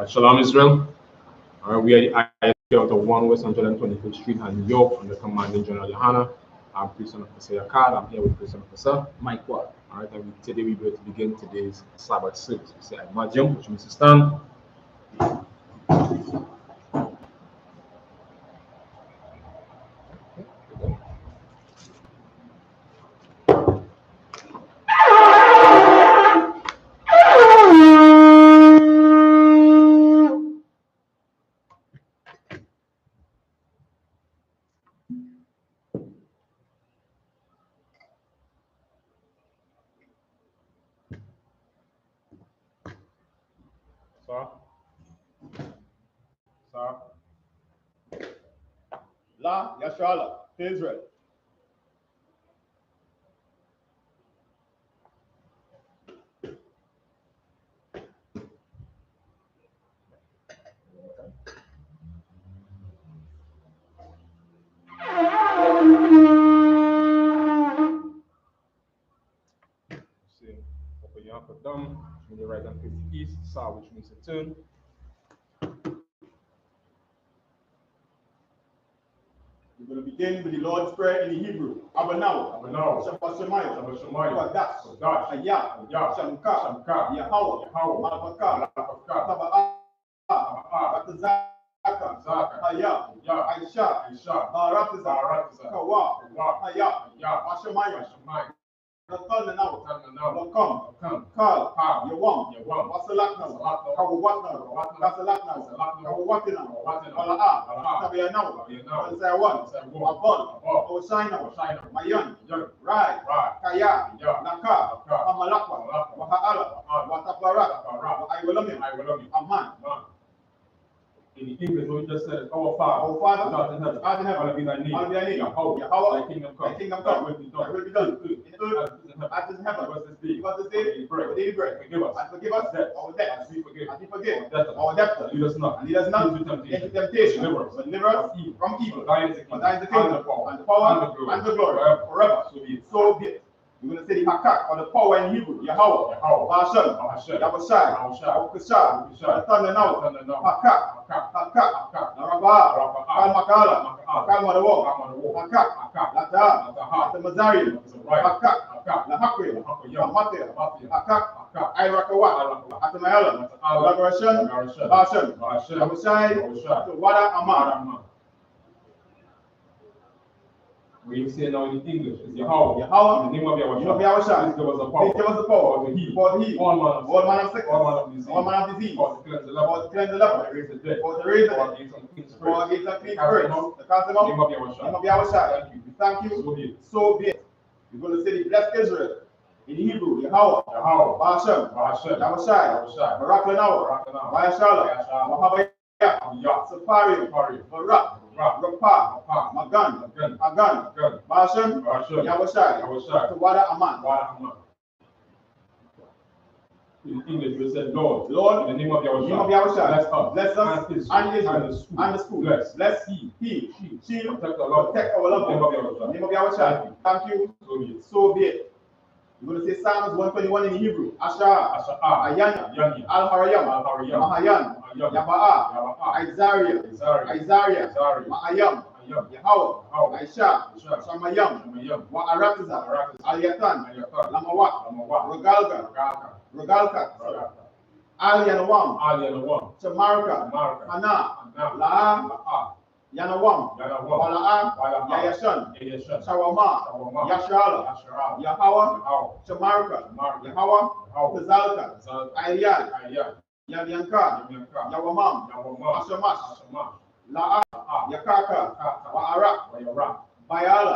Shalom, Israel. We are the I.S.U.P.K out of 1 West 125th Street and New York under commanding Gen.YAHANNA. I'm Prison Officer Yakad. I'm here with Prison Officer Mike Watt. All right, and today we're going to begin today's Sabbath service. We say Imagine, which means to stand. La Yashala to Israel. Open your upper thumb, which means your right hand face the east, Sa, which means to turn. We're going to begin with the Lord's Prayer in the Hebrew. Abanaw, Shabbat Shemayah, Kodash, Ayah, Shamka, Yahweh, Malvaka, Taba'a, Ratazaka, Ayah, I.S.H.A.P.K, Baratiza, Kawa, Ayah, Washamayah, Now, Welcome, Kal, Yawam, Wasalakna, Kawatna, Wasalakna, Kawatina, Wala'a, Tabianau, Wansawan, Abon, Osaina, Mayan, Rai, Kaya, Naka, Amalakwa, Waha'ala, Wataparat, I.W.L.M. Aman. In the English, we just said, Our Father, art in heaven, hallowed be thy name. Yahweh, Thy kingdom thy kingdom come, thy will be done, in earth as in heaven. Give us this day our daily bread, and forgive us our debts, as we forgive our debtors. Lead us not into temptation, but deliver us from evil. Thine is the kingdom, and the power, and the glory, forever. So be it. We're going to say the Hakak, or the power in Hebrew, Yahweh, Hashem, Yahushai, Okashah, the thunder now, Hakak, Narabah, Kalmakala, Kalmadawo, Hakak, Lata, Mazarian, Hakak, Lahakri, Hamatia, Hakak, Irakawat, Atamayala, Lagarashan, Bashan, Yahushai, Wada Aman. When you say now in English, it's Yahweh. In the name of Yahushua. Please give us the power. Please give us the power. For the heat. All manner of sickness. All manner of disease. For to cleanse the leper. For to cleanse the leper. For to raise the dead. For to raise the For dead. against unclean spirits. For against unclean spirits. To cast them out. In the name of In the name of Yahushua. Thank you. We thank you. So be it. So be it. We're going to say the blessed Israel. In Hebrew, Yahweh, Bashem, Yahushai, Barak Lanawa, Vayashala, Wahabaya, Safari, Barak, Rapa, Magan, Agan, Bashem, Yahushai, Tawada Aman. In English, we said, Lord, in the name of Yahushua, bless us, and Israel, and the school. Bless he, she, protect our love, protect our love. In the name of Yahushua. Thank you. So be it. We're going to say Psalms 121 in Hebrew. Asha, Ayana, Al-Harayam, Mahayan, Yaba'a, Isaiah, Ma'ayam, Yahweh, Aisha, Shamayam, Wa'aratiza, Al-Yatan, Lamawat, Regalkat, Al-Yanawam, Shamarka, Hana, La'a, Yanawam, Wala'a, Yayashan, Shawama, Yashala, Yahweh, Shamarka, Yahweh, Tazalka, Ayyan, Yanyanka, Yawamam, Ashamash, La'a, Yakaka, Wa'arak, Bayala,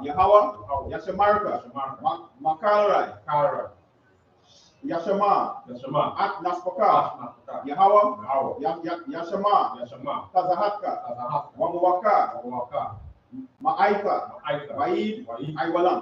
Yahweh, Yashamarka, Makalarai, Yashama, At Naspaka, Yahweh, Yashama, Tazahatka, Wamwaka, Ma'aika, Waid, Iwalam.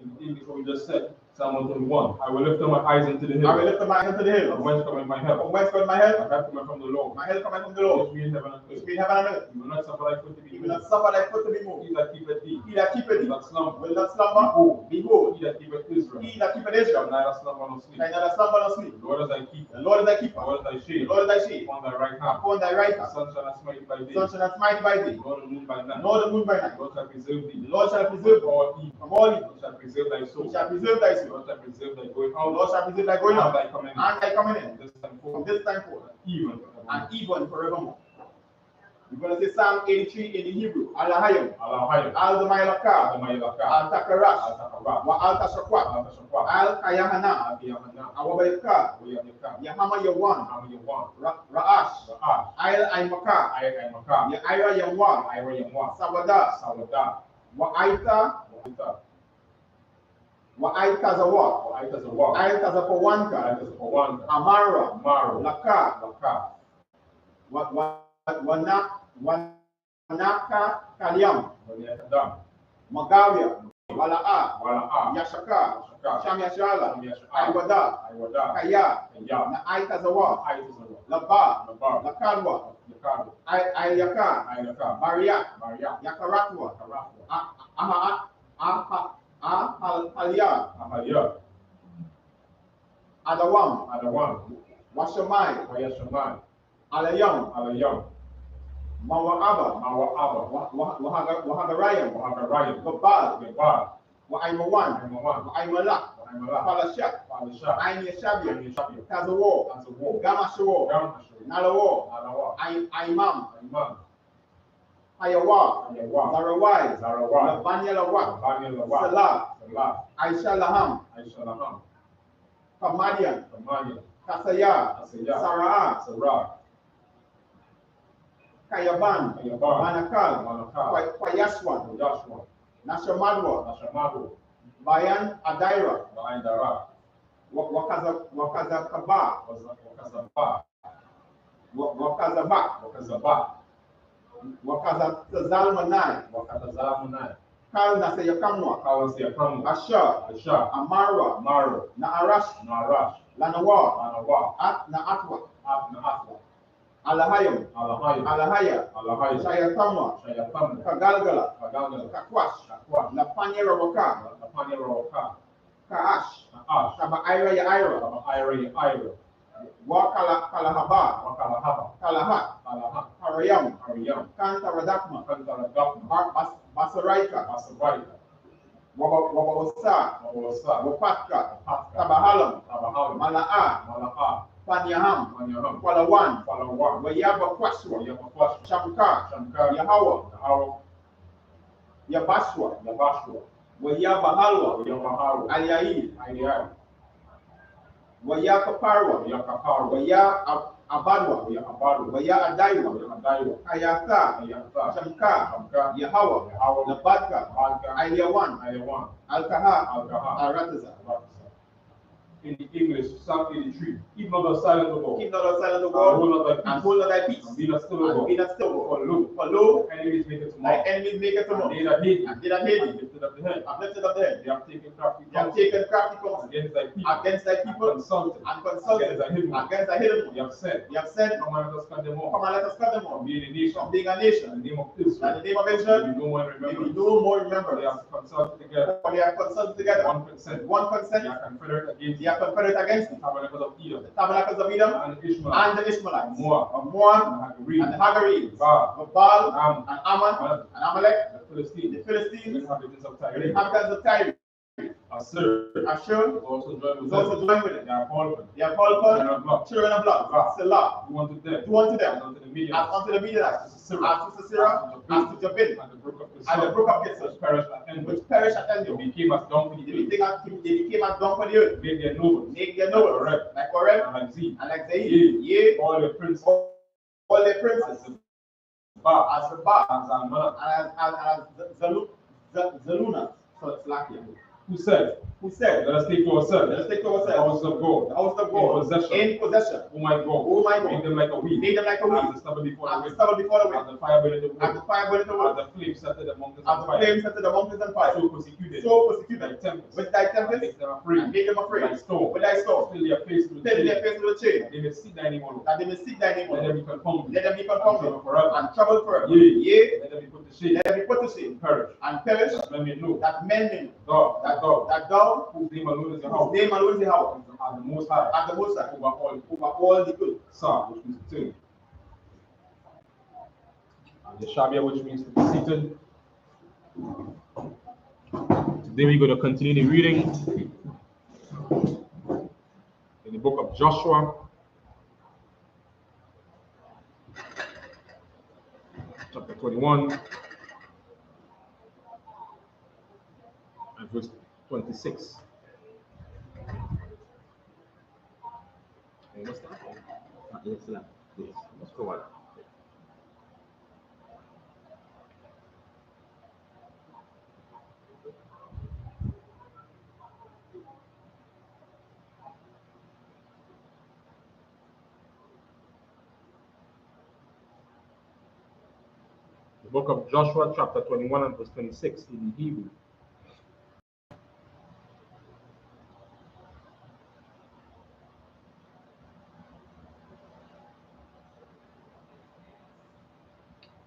In English, what we just said, Psalm 121. I will lift up my eyes into the hills. I will lift up my eyes unto the hills. From whence cometh my help? From whence cometh my help? My help cometh from the Lord. My help cometh from the Lord. Which made heaven and Which earth. made heaven and earth. He will not suffer thy foot to be He will moved. not suffer thy foot to be moved. He that keepeth thee. He that keepeth Will thee not slumber. will not slumber. Behold, He that keepeth Israel. he that keepeth Shall Israel neither slumber nor sleep. shall neither slumber nor sleep. The Lord is thy keeper. The Lord is thy The keeper. Lord is thy The shade. Lord is thy shade. Upon thy right hand. Upon thy right The hand. sun shall not smite thee by The day. sun shall not smite by thee, Nor the moon by night. nor the moon by night. The Lord shall preserve thee. The Lord shall preserve thee all evil. from all evil. He shall preserve thy He soul. shall preserve thy The soul. Lord shall preserve thy going The out. Lord shall preserve thy going And out thy coming in. and thy coming in. This time From forth. this time forth, Even. and even forevermore. We're going to say Psalm 83 in the Hebrew. Alahayim, Alahayim. Al-Damayalaka, Aldamayalaka. Al-Takarash, Al-Takarash. Wa Al-Tashakwat, Al-Tashakwa. Al-Kayahana, Al-Kiyamana. Awabayaka, Oyamika. Yahama Yawan, Amayawan. Ra'ash, Ra'ash. Ayl-Aimaka, Ayamaka. Yaira Yamwa, Ira Yamwa. Sabada, Sawada. Wa'aita, Wa'ita. Wa'aita Zawat, Wa'ita Zawa. Aita Zapawanka, Wa'ita Zapawanda. Amara, Amaru. Laka, Laka. Wanaka Kalyam, Wanyakadam. Magawia, Wala'a, Wala'a. Yashaka, Shaka. Shamyashala, Shamyashala. Aiwada, Aiwada. Kaya, Kaya. Na'aita Zawa, Aita Zawa. Laba, Labar. Lakalwa, Yakadu. Ayaka, Ayaka. Maria, Maria. Yakaratwa, Karatwa. Ahalia, Ahaya. Adawam, Adawam. Washamai, Wayashamai. Alayam, Alayam. Mawa'aba, Mawa'aba. Wahagarayam, Wahagarayam. Gabal, Gebal. Wa'aimawan, Aimawan. Wa'aimalak, Wa'aimalak. Palashak, Palashak. Ain Yashabia, Ain-Yashabia. Tazawo, Tazawo. Gamashawo, Gamashawo. Nalawo, Nalawa. Aimam, Imam. Hayawa, Ayawa. Zarawai, Zarawai. Labanyalawat, Labanyalawa. Salah, Salah. Aishalaham, Aishalaham. Kamadian, Kamanya. Kasaya, Asaya. Sarah, Sarah. Kayaban, Kayaban. Manakal, Manakal. Kwayaswan, Joshua. Nashamadwa, Nashamadu. Bayan Adaira, Baindara. Wakazakaba, Wakazaba. Wakazabak, Wakazaba. Wakazalmanai, Wakazalamunai. Kal Nasayakamwa, Kawasiyakamu. Asha, Asha. Amara, Maru. Naarash, Narash. Lanawa, Anawa. Naatwa, Naatwa. Alahayam, Alahaya. Alahaya, Alahaya. Shayatamwa, Shayatamu. Kagalgala, Kaganga. Kakwash, Kakwa. Lapanya Rawaka, Lapanya Rawaka. Kaash, Naash. Kaba Ira ya Ira, Ira. Wakala Kalahaba, Wakalahaba. Kalahat, Kalaha. Harayam, Hariyam. Kantaradakma, Kantaradakma. Basaraika, Basaraita. Wabawasa, Wawasa. Wapatka, Patka. Tabahalam, Tabahalu. Mala'a, Malaha. Panyaham, Manyaham. Kwalawan, Falawa. Wayaba Kwaswa, Yamakwasha. Shamka, Shamka. Yahawa, Yahawa. Yabashwa, Yabashua. Wayaba Halwa, Yamaharu. Ayayi, Ayai. Wayakaparwa, Yakaparu. Waya Abadwa, Yakabaru. Waya Adaiwa, Yakadaiwa. Kayaka, Ayata. Shamka, Shamka. Yahawa, Yahawa. Labadka, Badka. Ayawan, Ayawan. Alkaha, Alkaha. Arataza. In the English, Psalm 83. Keep not the silent of all. Keep not the silent of And all, hold not thy peace. and hold not thy peace, And be not still of and all. be not still. For lo, For lo, enemies make it thy tomorrow. enemies make it to And know, they that hate thee, and they that hate have thee, lifted up the head. have lifted up the head. They have taken crafty They have counsel taken crafty counsel against thy people. against thy And people, consulted and against consulted thy hidden ones. against thy hidden They ones. have said, They have said, come and let us cut them come off. and let us cut them From off, being a nation, from being a in nation, the name of and in Israel. the name of We Israel, no more may we remember. do more They remembrance. have consulted together. For they are consulted together, 1%. one They consent, are confederate against they are confederate against the thee. tabernacles of Edom, The tabernacles of Edom, and Ishmael, and the Ishmaelites, Moab, of Moab, and Hagarenes, and the Hagarenes, Baal, of Baal, Am, and Ammon, Moab, and Amalek, the Philistines, the the Philistines, inhabitants of the Tyre, inhabitants of Tyre, Assur, Ashur, was also joined with was also them. joined with it. They are called They are called children of blood. children of blood, Selah, Who unto them, do unto as them, unto the as Midianites, unto the Midianites, as to as Sisera, to Sisera, as to Jabin, and the brook of and the Kishon, brook of Kishon, which perished at Endor. which perished at They Endor. became as dung for the They earth. became as dung for the earth, Made their nobles, make their nobles, Horeb, like Horeb, and like Zeb, and like Zayid, yea, all their princes, all their as princes, the Ba, as the Ba, and Zalmanah, and as Zaluna, so it's like here. Who said, let us take to ourselves the houses of God, in possession. Oh my God, make them like a wheat, as the stubble before the wind, as the fire burning the wood, as the flame set to the mountains on fire, so persecuted thy tempest, with thy tempest, make them afraid, with thy storm, fill their face with a chain, that they may seek thy name alone, let them be confounded, and trouble forever, yea, let them be put to shame, and perish, that men may know, that God, whose name alone is Yahweh, and the Most High, over all the good, Psalm, which means to turn, and Yeshabia, which means to be seated. Today we're going to continue the reading in the book of Joshua, chapter 21, and verse 26. And what's that? Yes. Let's go on. The book of Joshua, chapter 21, and verse 26 in Hebrew.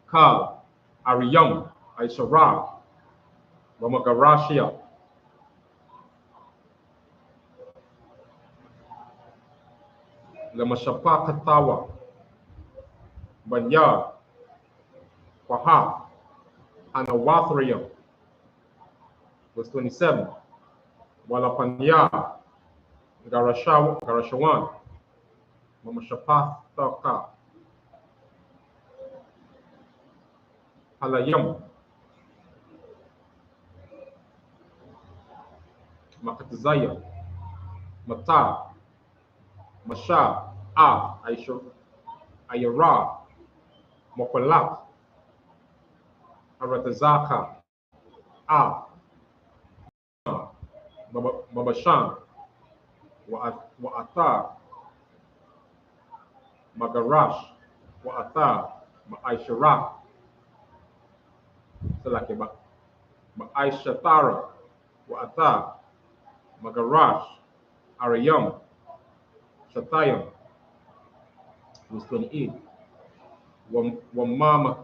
Kal, Ariyam, Aishara, Ramagarashia, Lamashapa Katawa, Banya, Kwaha, Anawathriya, verse 27, Walapanya, Garashawan, Mamashapa Taka, Halayam, Makatizaya, Mata, Masha, Ayara, Mokolat, Aratazaka, Babashan, Wa'ata, Magarash, Wa'ata, Ma'aishara, Salake, Ma'aishatara, Wa'ata, Magarash, Arayam, Shatayam, verse 28, Wamama,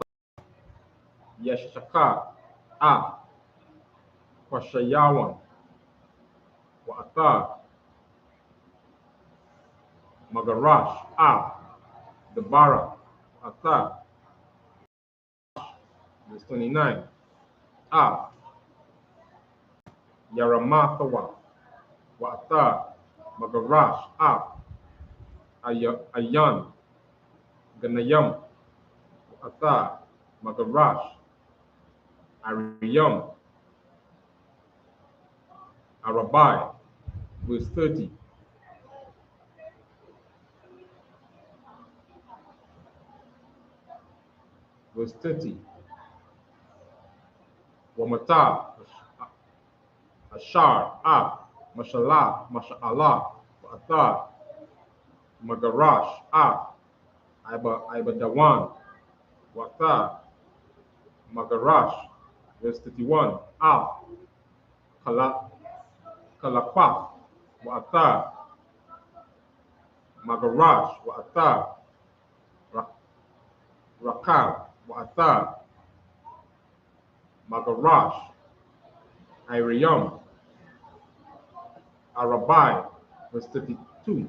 Yashaka, Kwashayawan, Wa'ata, Magarash, Debara, Ata, verse 29, Yaramathawa, Wa'ata, Magarash, Ayan, Ganayam, Wa'ata, Magarash, Ariyam, Arabai, verse 30. Verse 30. Wamata, Ashar, Mashallah, Masha'Allah, Wa'ata, Magarash, Ibadawan, Wa'ata, Magarash, verse 31, Kalakwa, Wa'ata, Magarash, Wa'ata, Rakal, Wa'ata, Magarash, Iriyam, Arabai, verse 32,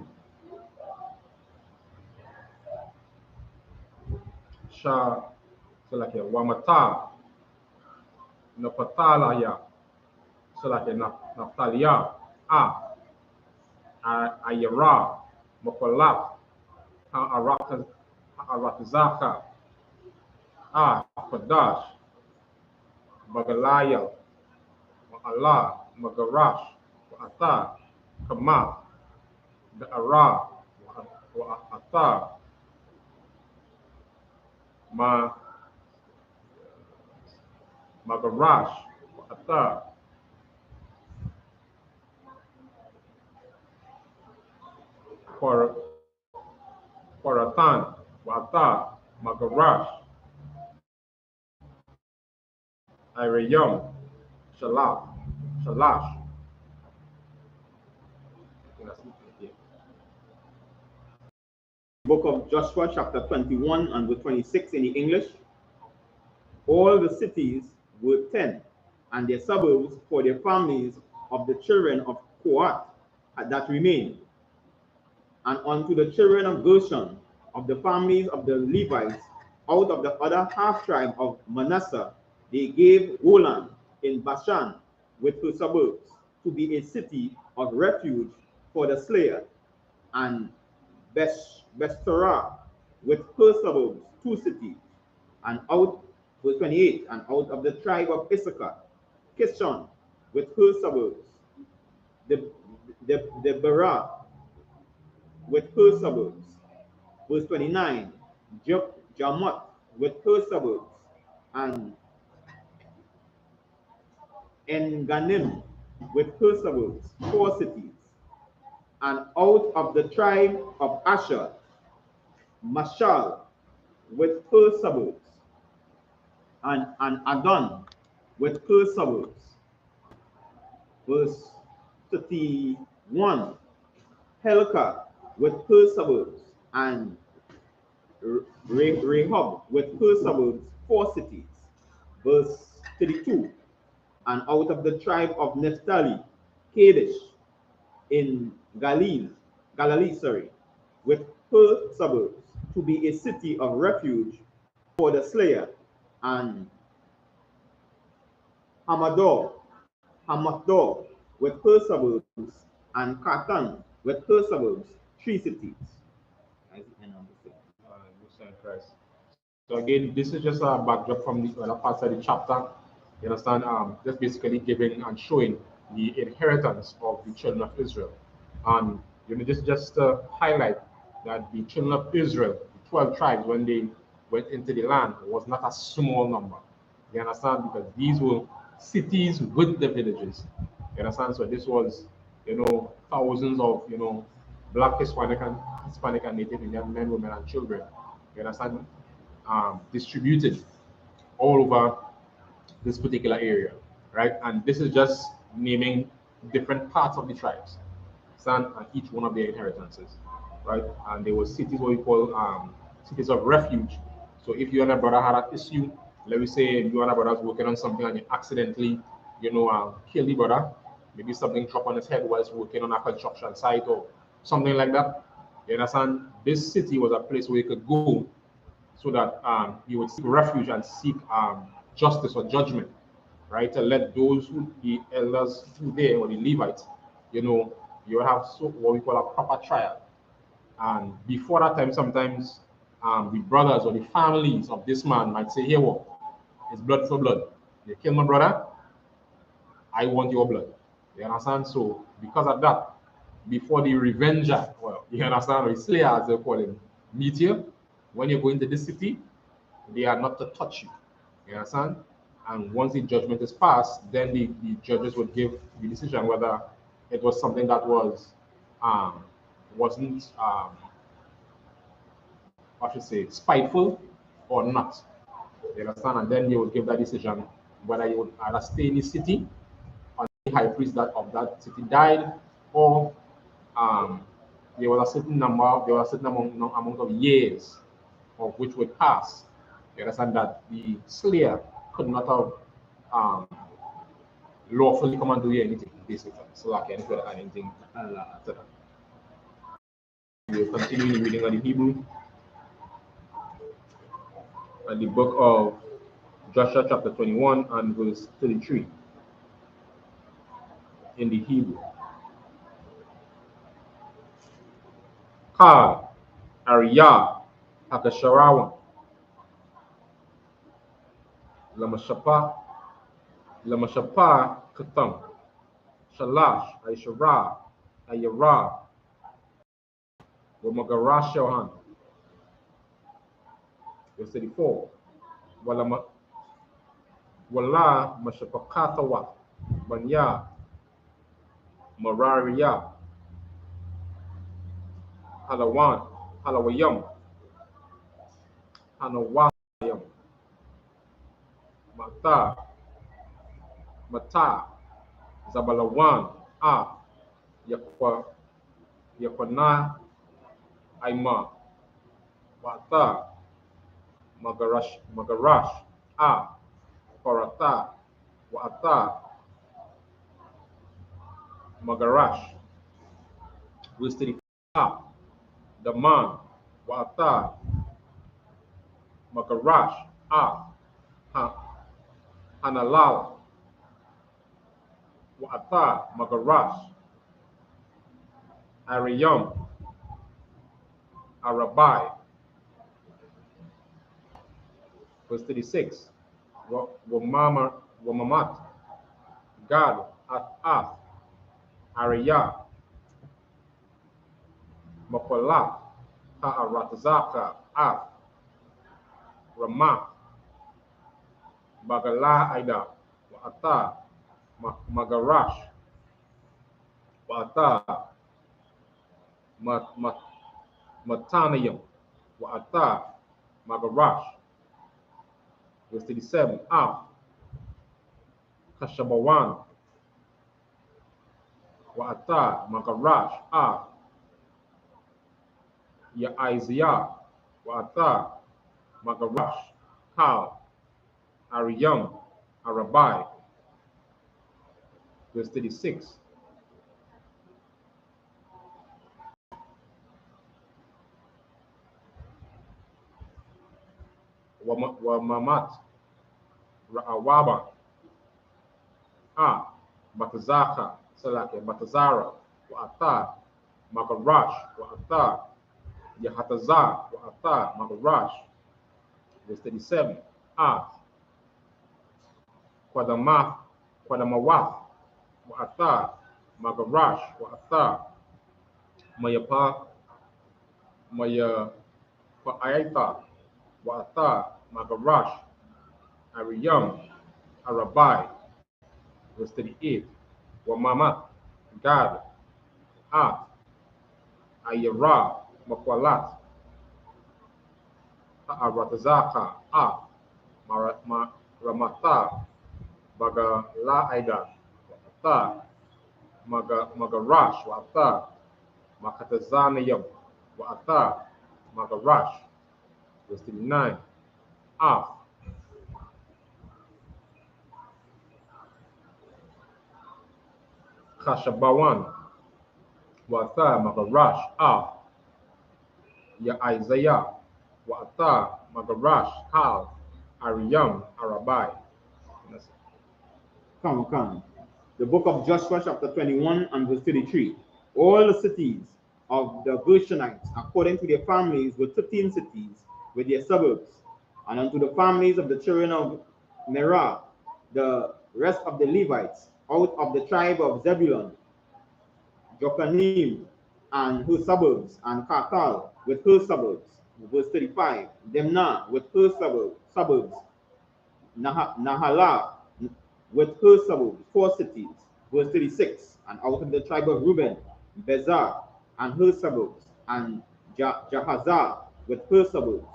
Wamata, Napatalaya, Naftalia, Ayara, Mokolat, Arakazaka, Padash, Bagalaya, Allah, Magarash, Ata, Kama, the Ara, Ata, Magarash, Ata, Paratan, Wata, Magarash, Irayam, Shalash. Book of Joshua, chapter 21 and verse 26 in the English. All the cities were 10, and their suburbs for their families of the children of Kohath that remained. And unto the children of Gershon, of the families of the Levites, out of the other half tribe of Manasseh, they gave Golan in Bashan with her suburbs, to be a city of refuge for the slayer, and Bestorah with her suburbs, 2 cities, and out, verse 28, and out of the tribe of Issachar, Kishon with her suburbs, the Berah with her suburbs, verse 29, Jarmuth with her suburbs, and Enganim with her suburbs, 4 cities, and out of the tribe of Asher, Mashal with her suburbs, and Adon with her suburbs. Verse 31, Helka with her suburbs, and Rehob with her suburbs, 4 cities. Verse 32, and out of the tribe of Naphtali, Kadesh in Galilee, with her suburbs, to be a city of refuge for the slayer, and Hamathor with her suburbs, and Katan with her suburbs, 3 cities. So again, this is just a backdrop from the other parts of the chapter. You understand? Just basically giving and showing the inheritance of the children of Israel. And just to highlight that the children of Israel, the 12 tribes, when they went into the land, was not a small number. You understand? Because these were cities with the villages. You understand? So this was, thousands of, black, Hispanic, and Native Indian men, women, and children. You understand? Distributed all over this particular area, right? And this is just naming different parts of the tribes, and each one of their inheritances, right? And there were cities what we call cities of refuge. So if you and a brother had an issue, let me say you and a brother was working on something and you accidentally, kill the brother, maybe something drop on his head while he's working on a construction site or something like that. You understand? This city was a place where you could go so that you would seek refuge and seek justice or judgment, right? To let those who the elders who there or the Levites, you have what we call a proper trial. And before that time, sometimes the brothers or the families of this man might say, "Here, what? It's blood for blood. You kill my brother, I want your blood." You understand? So because of that, before the revenger, well, you understand, or the slayer as they call him, meet you, when you go into this city, they are not to touch you. You understand? And once the judgment is passed, then the judges would give the decision whether it was something that wasn't I should say spiteful or not. You understand? And then they would give that decision whether you would either stay in the city until the high priest of that city died, or there was a certain amount of years of which would pass. You understand that the slayer could not have lawfully come and do anything, basically. So I can't add anything to that. We will continue reading on the Hebrew and the book of Joshua chapter 21 and verse 33 in the Hebrew. Ka, Ariyah, Hakasharawan, Lamashapa, Katam, Shalash, Aishara, Ayara, Wamagara Shohan. Verse 34. Wala Mashapakatawa, Banya, Marariya, Halawan, Halawayam, Hanawayam, Mata, Mata, Zabalawan, Yakwana, Aima, Wata, Magarash, Parata, Wata, Magarash, verse 35, Daman, Wata, Magarash, Hanalal, Wata, Magarash, Ariyam, Arabai, verse 36, Wamamat, Gad, Ath, Ariyah, Mapalat, Ha'aratzaka, Ramah, Bagala Aida, Wa'ata, Magarash, Wa'ata, Matanayam, Wa'ata, Magarash, verse 37, Kashabawan, Wa'ata, Magarash, Ya'iziyah, Wa'ata, Magarash, Kal, Ariyam, Arabai, verse 36. Wamamat, Ra'awaba, Batazaka, Salake, Batazara, Wa'ata, Magarash, Wa'ata, Yahatazah, Wa'ata, Magarash, verse 37, Quadamawath, Wa'ata, Magarash, Wa'ata, Mayapa'ayta, Wa'ata, Magarash, Ariyam, Arabai, verse 38, Wamamat, Gad, Ayara, Makwalat, Ha'aratazaka, Ramata, Bagala Aida, Wa'ata, Magarash, Wa'ata, Makatazanayam, Wa'ata, Magarash, verse 39, Kashabawan, Wa'ata, Magarash, Ya Isaiah, Wa'ata, Magarash, Kal, Ariyam, Arabai. Come. The book of Joshua, chapter 21 and verse 33. All the cities of the Gershonites, according to their families, were 13 cities with their suburbs. And unto the families of the children of Merah, the rest of the Levites, out of the tribe of Zebulun, Jokhanim and her suburbs, and Kartal with her suburbs. Verse 35. Demnah with her suburbs. Nahalah with her suburbs, 4 cities. Verse 36. And out of the tribe of Reuben, Bezar and her suburbs, and Jahazah with her suburbs.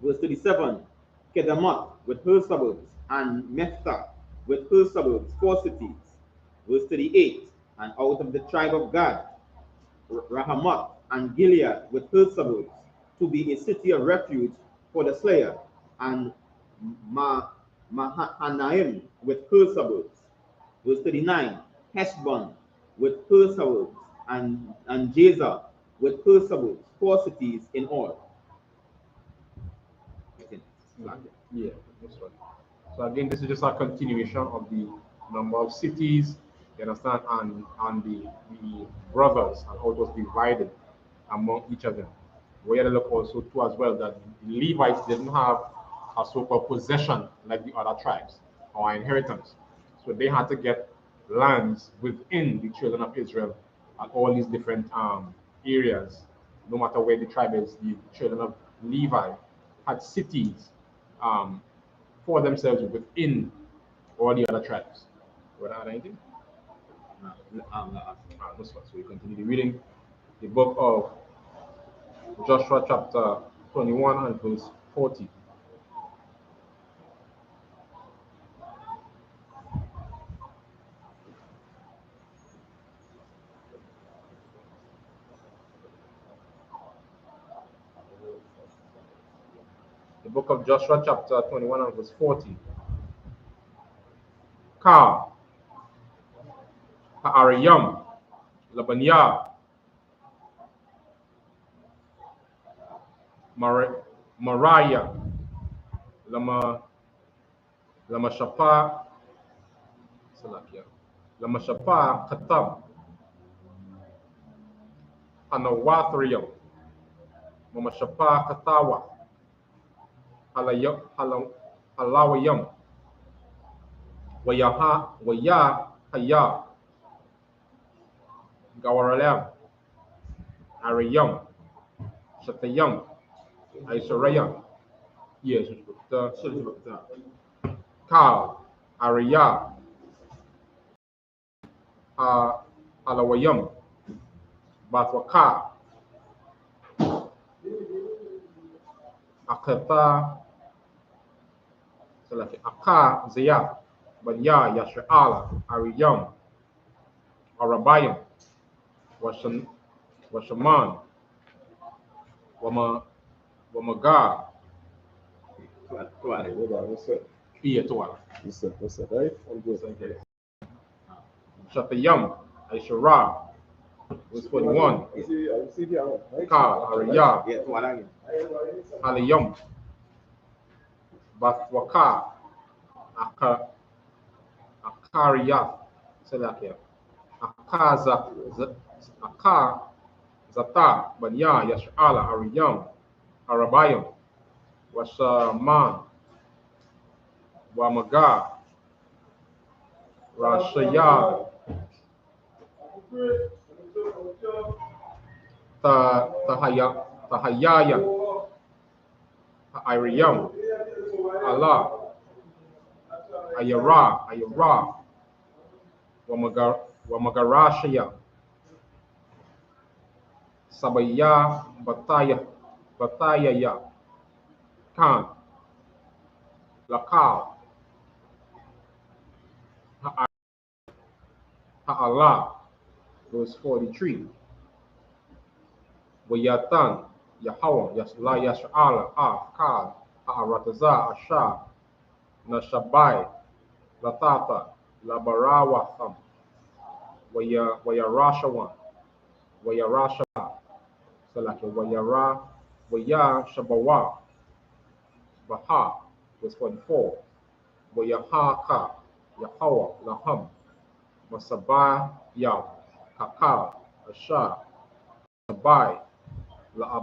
Verse 37. Kedamoth with her suburbs, and Mephthah with her suburbs, 4 cities. Verse 38. And out of the tribe of Gad, Rahamoth and Gilead with her suburbs, to be a city of refuge for the slayer, and Mahanaim with her suburbs. Verse 39. Heshbon with her suburbs, and Jazer with her suburbs, 4 cities in all. Yeah, that's right. So again, this is just a continuation of the number of cities, you understand, and the brothers, and how it was divided among each of them. We had to look also too as well that the Levites didn't have a so-called possession like the other tribes or inheritance. So they had to get lands within the children of Israel at all these different areas. No matter where the tribe is, the children of Levi had cities for themselves within all the other tribes. Would I add anything? No. So we continue reading the book of Joshua chapter 21 and verse 40. The book of Joshua chapter 21 and verse 40. Ka, Ha'ariyam, Labanya, Mariah, Lama Shapa, Salakia, Lama Shapa, Katam, Hanawathriyam, Mama Shapa, Katawa, Halawayam, Waya, Haya, Gawaralam, Ariyam, Shatayam, Aisarayam. Yes, Kal, Ariyah, Alawayam, Batwaka, Akata, Aka, Zaya, Banya, Yasha'ala, Ariyam, Arabayam, Washaman, Wamaga, Iya Tuala. What's up, right? I'm good. Shatayam, Aishara, verse 41. Ka, Ariyah, Aliyam, Batwaka, Akariya, Salakia, Aka, Zata, Banya, Yash'ala, Ariyam, Arabayam, Washaman, Wamaga, Rashaya, Tahayaya, Ariyam, Allah, Ayara, Wamagarashaya, Sabaya, Bataya, Khan, Lakal, Ha'ala, verse 43. Wayatan, Yahweh, Yasla, Yash'ala, Kal, Ha'arataza, Asha, Nashabai, Latata, Labarawaham, Wayarashawan, Wayarasha, Salaki, Waya Shabawa, Baha, verse 44. Wayahaka, Yahweh, Laham, Masabah, Yaw, Kakal, Asha, Sabai, La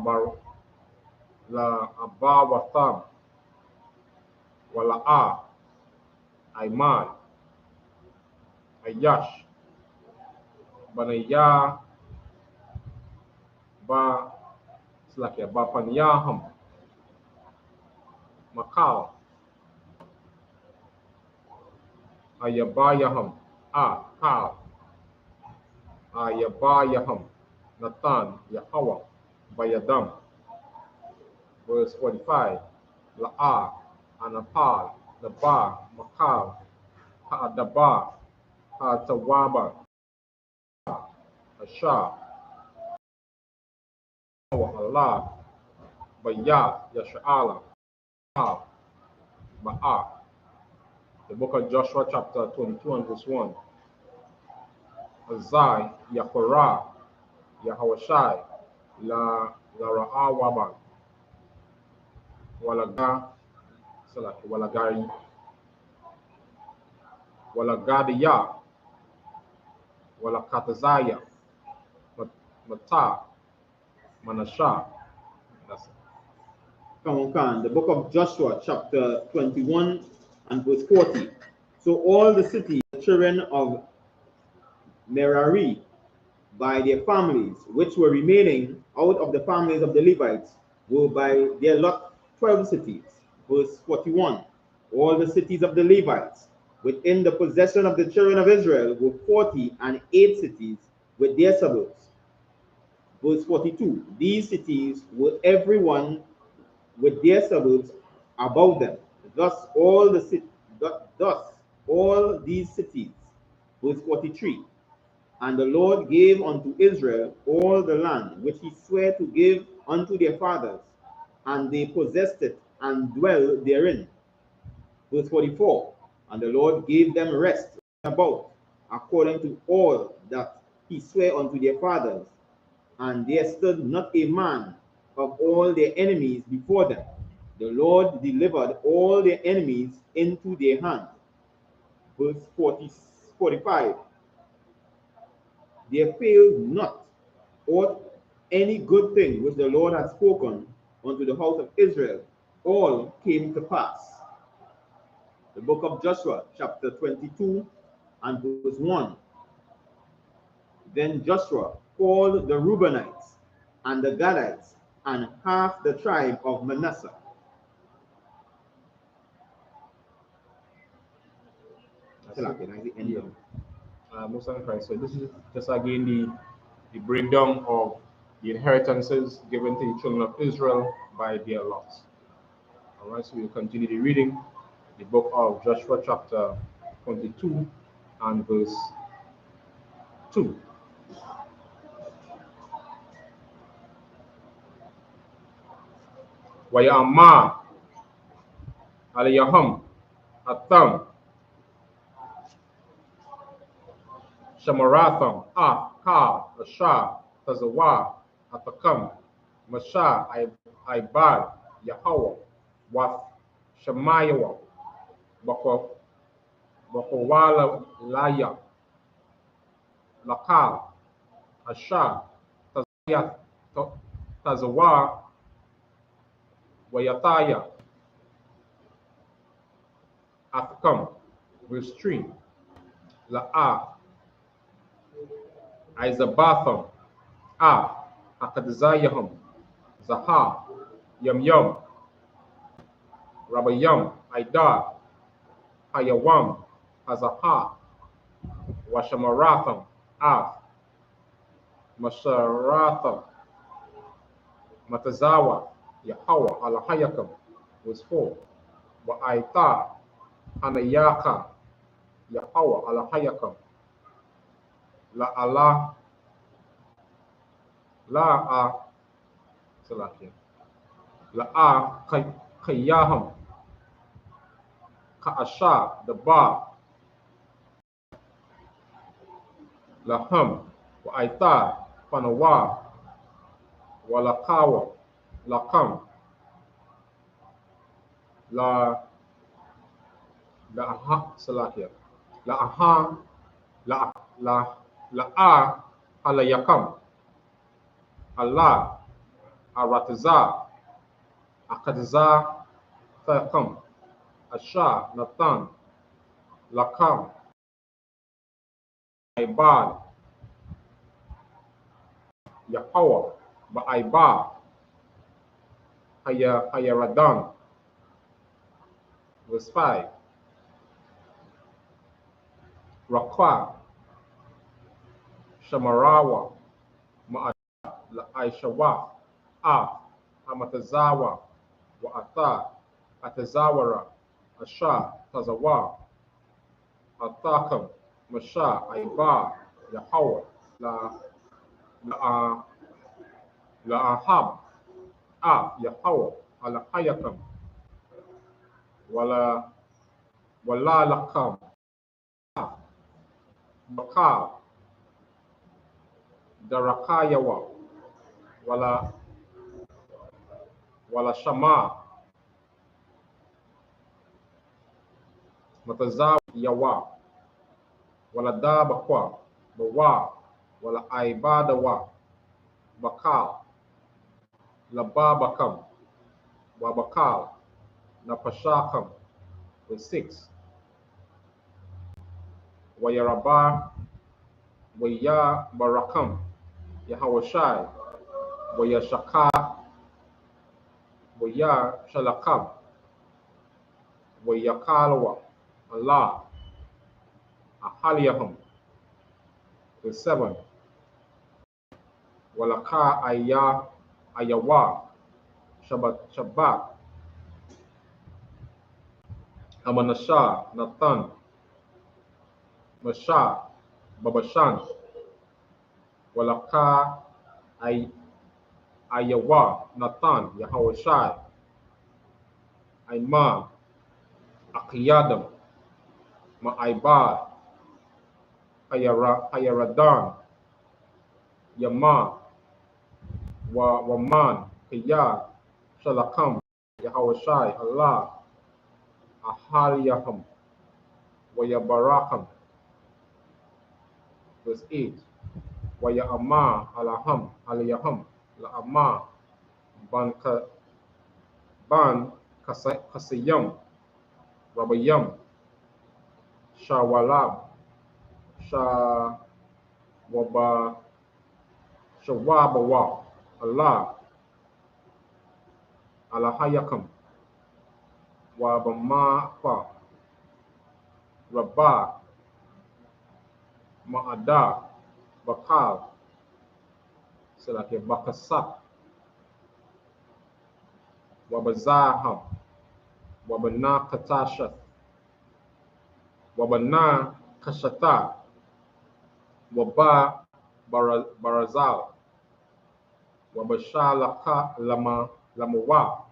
Abawatham, Wala'a, Aiman, Ayash, Banaya, Bapanyaham, Makal, Ayabayaham, Kal, Ayabayaham, Nathan, Yahweh, Bayadam, verse 45. La'a, Anapal, Daba, Makal, Ha'adaba, Ha'atawaba, Asha, Allah, Baya, Yasha'ala, Ba'a. The book of Joshua chapter 22 and verse 1. Azai, Yahorah, Yahawashai, La Ra'awaban, Walaga, Salaki, Walagari, Walagadiya, Walakatazaya, Mata, Manasha. That's it. The book of Joshua, chapter 21 and verse 40. So all the cities, the children of Merari, by their families, which were remaining out of the families of the Levites, were by their lot 12 cities. Verse 41. All the cities of the Levites within the possession of the children of Israel were 40 and 8 cities with their suburbs. Verse 42. These cities were everyone with their suburbs about them. Thus all these cities. Verse 43. And the Lord gave unto Israel all the land which he sware to give unto their fathers, and they possessed it and dwell therein. Verse 44. And the Lord gave them rest about, according to all that he sware unto their fathers, and there stood not a man of all their enemies before them. The Lord delivered all their enemies into their hand. Verse 45. There failed not aught any good thing which the Lord had spoken unto the house of Israel. All came to pass. The book of Joshua, chapter 22 and verse 1. Then Joshua called the Reubenites and the Gadites and half the tribe of Manasseh. Most of Christ. So this is just again the breakdown of the inheritances given to the children of Israel by their lots. All right, so we'll continue the reading, the book of Joshua chapter 22 and verse 2. Wayama Aliyaham Atam Shamaratham Ka Asha Tazawa Atakam Masha Ibad Yahweh Wath Shemayawa Bakowala Laya Lakal Asha Tazawa Wayataya Athkam, verse 3. La'a Izabatham Akadzayaham Zaha Yam Rabayam Idar Hayawam Hazaha Washamaratham Masharatham Matazawa Yahweh Alahayakam, verse 4. Wa'aita Hanayaka Yahweh Alahayakam La'ala La'a Salakia La'a Kayaham Ka'asha the Ba Laham Wa'aita Panawa Walakawa Lakam La Aha Salakia La Aha La Halayakam Allah Arataza Akadza Thakam Asha Nathan Lakam Ibad Yahweh Ba'ibad Hayaradan, verse 5. Rakwa Shamarawa Ma'at Aishawa Amatazawa Wa'ata Atazawara Asha Tazawa Atakam Masha Iba Yahweh La'ahab Yahweh Alahayakam Wala Lakam Bakal Darakayawa Wala Shama Matazawa Yawa Wala Dabakwa Bawa Wala Aibadawa Bakal Lababakam Wabakal Napashakam, verse 6. Wayaraba Waya Barakam Yahawashai Wayashaka Waya Shalakam Wayakalawa Allah Ahaliyaham, verse 7. Walaka Ayawa Shabbat Amanasha Nathan Masha Babashan Walaka Ayawa Nathan Yahawashai Aima Akiyadam Ma'aibar Hayaradan Yama Waman Kiyad Shalakam Yahawashai Allah Ahaliyaham Wayabarakam. Verse 8 Waya Amma Alaham Aliyaham La Amma Ban Kasayam Rabayam Shawalab Shawabawa Allah Alahayakam Wabamafa Rabba Ma'ada Bakal Selake Bakasak Wabazaham Wabana Katashat Wabana Kashata Waba Barazal Wabashalaka Lamawa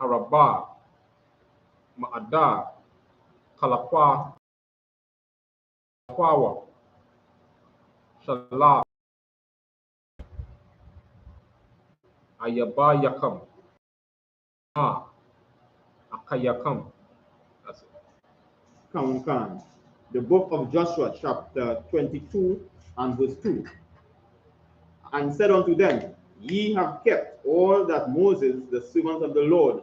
Araba Ma'ada Kalakwa Kwawa Shala Ayabayakam Akayakam. That's it. Count. The book of Joshua, chapter 22 and verse 2. And said unto them, Ye have kept all that Moses, the servant of the Lord,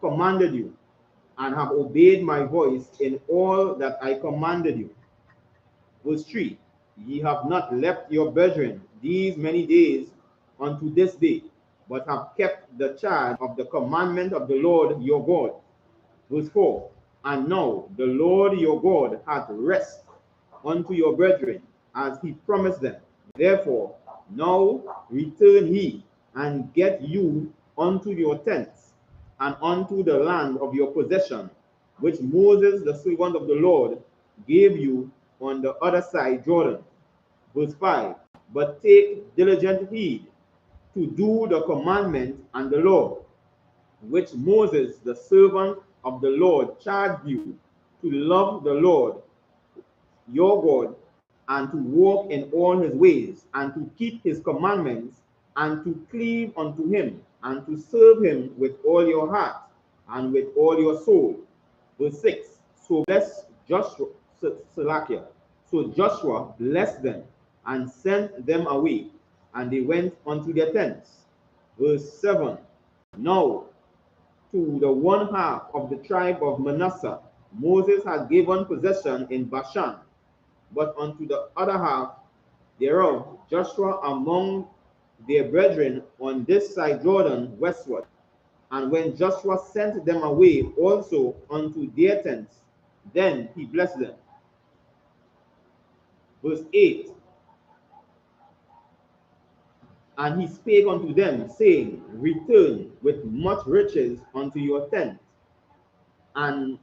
commanded you, and have obeyed my voice in all that I commanded you. Verse 3. Ye have not left your brethren these many days unto this day, but have kept the charge of the commandment of the Lord your God. Verse 4. And now the Lord your God hath rest unto your brethren, as he promised them. Therefore, now return ye, and get you unto your tents, and unto the land of your possession, which Moses the servant of the Lord gave you on the other side Jordan. Verse 5. But take diligent heed to do the commandment and the law, which Moses the servant of the Lord charged you, to love the Lord your God, and to walk in all his ways, and to keep his commandments, and to cleave unto him, and to serve him with all your heart and with all your soul. Verse 6. So Joshua blessed them and sent them away, and they went unto their tents. Verse 7. Now to the one half of the tribe of Manasseh Moses had given possession in Bashan, but unto the other half thereof Joshua among their brethren on this side Jordan westward. And when Joshua sent them away also unto their tents, then he blessed them. Verse 8. And he spake unto them, saying, Return with much riches unto your tent, and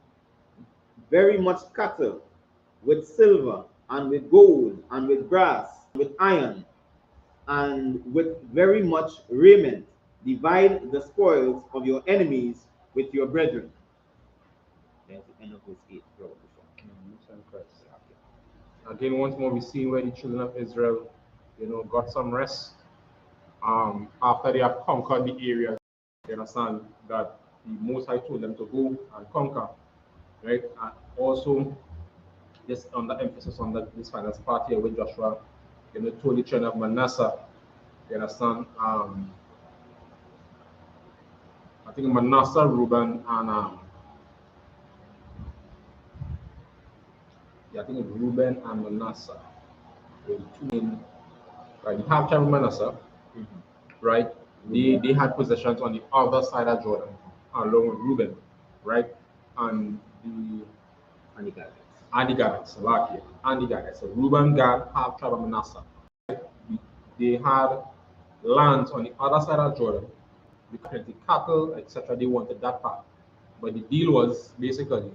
very much cattle, with silver, and with gold, and with brass, with iron, and with very much raiment. Divide the spoils of your enemies with your brethren. That's the end of verse 8. Again, once more we see where the children of Israel, got some rest. After they have conquered the area, you understand that the Most High told them to go and conquer, right? And also, just under emphasis on this final part here with Joshua, told the children of Manasseh, you understand? I think Manasseh, Reuben, and I think Reuben and Manasseh were the two main, right? The half tribe of Manasseh, right? They had possessions on the other side of Jordan, along with Reuben, right? And the Gadites. So Reuben, Gad, half tribe of Manasseh. The they had lands on the other side of Jordan, because the cattle, etc. They wanted that part. But the deal was basically,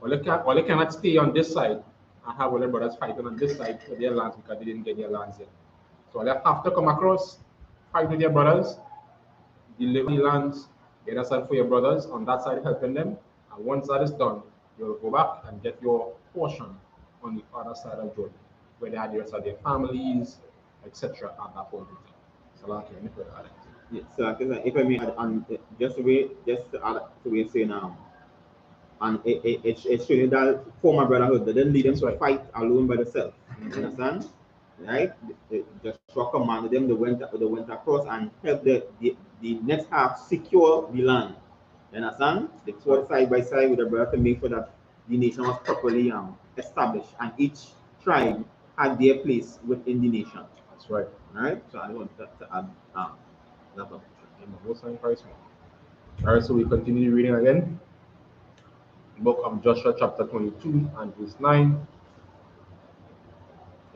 well, they cannot stay on this side and have all their brothers fighting on this side for their lands because they didn't get their lands yet. So they have to come across, fight with their brothers, deliver the lands, get a side for your brothers on that side helping them. And once that is done, you'll go back and get your portion on the other side of Jordan, where they had the rest of their families, etc. at that point in time. So like you could add it. Yeah, so like I said, if I may add, and just to add to what you say now, and it's Trinidad former brotherhood, they didn't lead them to fight alone by themselves. You understand? Right? Joshua commanded them, they went across and helped the next half secure the land. You understand? They fought side by side with the brother to make sure that the nation was properly established and each tribe had their place within the nation. That's right. Right? So I want to add that up. All right, so we continue reading again. Book of Joshua, chapter 22 and verse 9.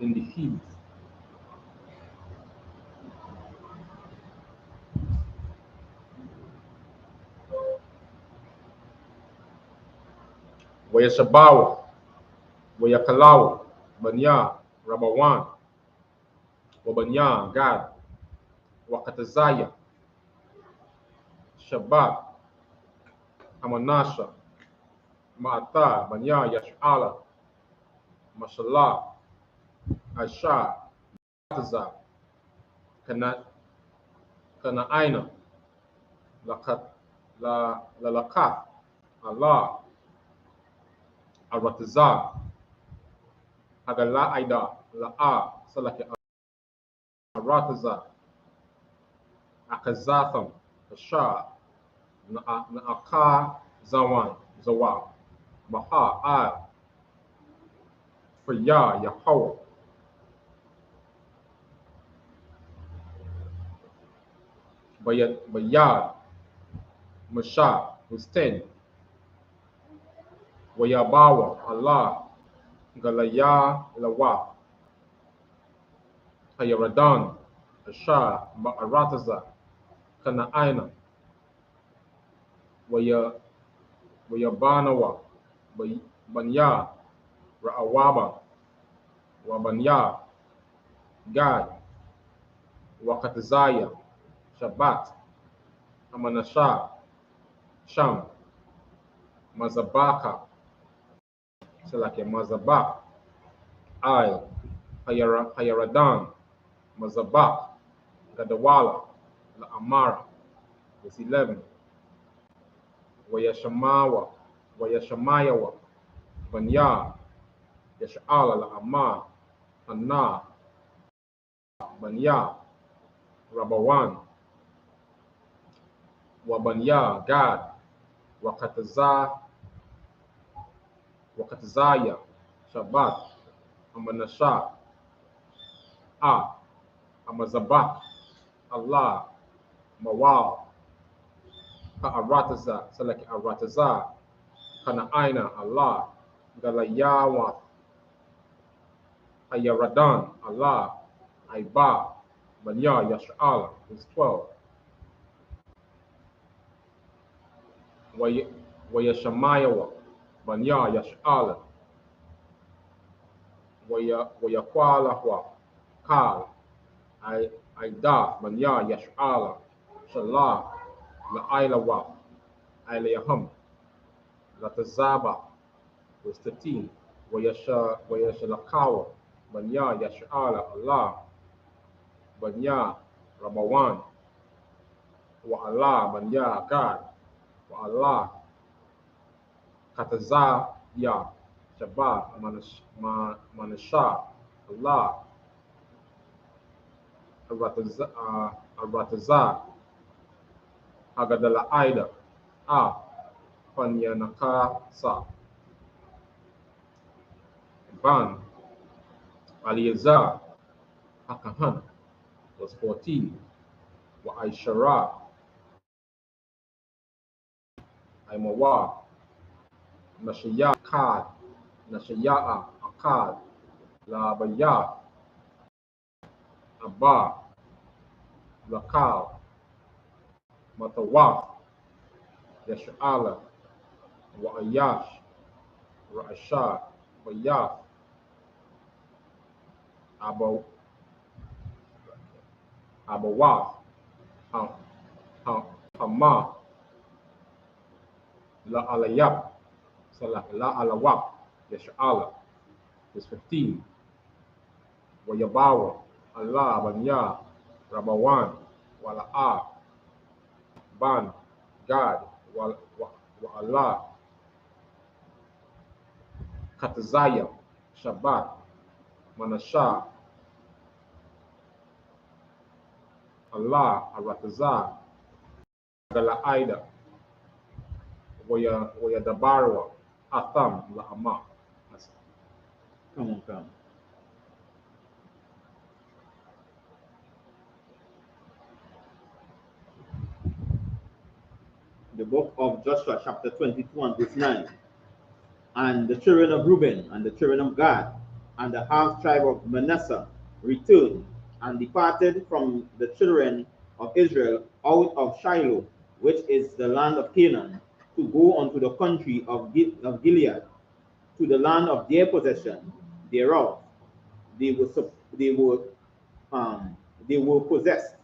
In the heat. Wayashabawa, Wayakalawa, Banya, Rabawan, Wabanya, Gad, Wakatazaya, Shabbat, Hamanasha, Ma'ata, Banya, Yash'ala, Mashallah, Asha, Taza, Kana'aina, Lalakat, Allah, Aratazah, Hagala Aida, La'a, Salaki Aratazah, Akazatham, Asha, Na'aka, Zawa, Maha, Ad, for Yahweh, Bayad, Masha, was 10. Wayabawa, Allah, Galaya, Lawa, Hayaradan, Asha, Ma'arataza, Kana'aina, Wayabanawa, Banya, Ra'awaba, Wabanya, Gad, Wakatazaya, Shabbat, Amanasha, Sham, Mazabaka, Selake Mazabak, Ai, Hayaradan, Mazabak, Gadawala, La Amara, was 11. Wayashamayawa, Banya, Yash'ala, La Amar, Anna, Banya, Rabawan, Wabanya, Gad, Wakatazaya, Shabbat, Amanasha, Amazabak, Allah, Mawal, Arataza, Select Arataza, Kana'aina, Allah, Galayawa, Ayaradan, Allah, Aiba, Banya, Yash'ala, is 12. Wayashamayawa, Banya, Yash'ala, Wayakwalahwa, Kal, Aida, Banya, Yash'ala, Shalah, La'ailawa, Ailayaham, Latazaba, was 13. Wayashalakawa, Banya, Yash'ala, Allah, Banya, Rabawan, Wa Allah, Banya, God, Wa Allah, Katazaya, Shabbat, Manasha, Allah, Aratazah, Hagadala Aida, Panyanaka Sa, Ban, Aliazar, Hakahan, was 14. Wa Aishara, Aimawa, Nashaya Kad, Nashaya Akad, La Baya, Abba, Rakal, Matawaf, Yash'ala, Wa'ayash, Ra'ashah, Wayaf, Abawaf, Hama, La Alayab, Salah, La Alawab, Yash'ala. Verse 15. Wayabawa, Allah, Banya, Rabawan, Wala'a, Ban, Gad, wa Allah, Katazaya, Shabbat, Manashah, Allah, Aratazah, Gala'ida, Wayadabarwa, Atham, Lahama. Come on, come. The book of Joshua, chapter 22 and verse 9. And the children of Reuben and the children of Gad and the half tribe of Manasseh returned and departed from the children of Israel out of Shiloh, which is the land of Canaan, to go unto the country of Gilead, to the land of their possession thereof. They were possessed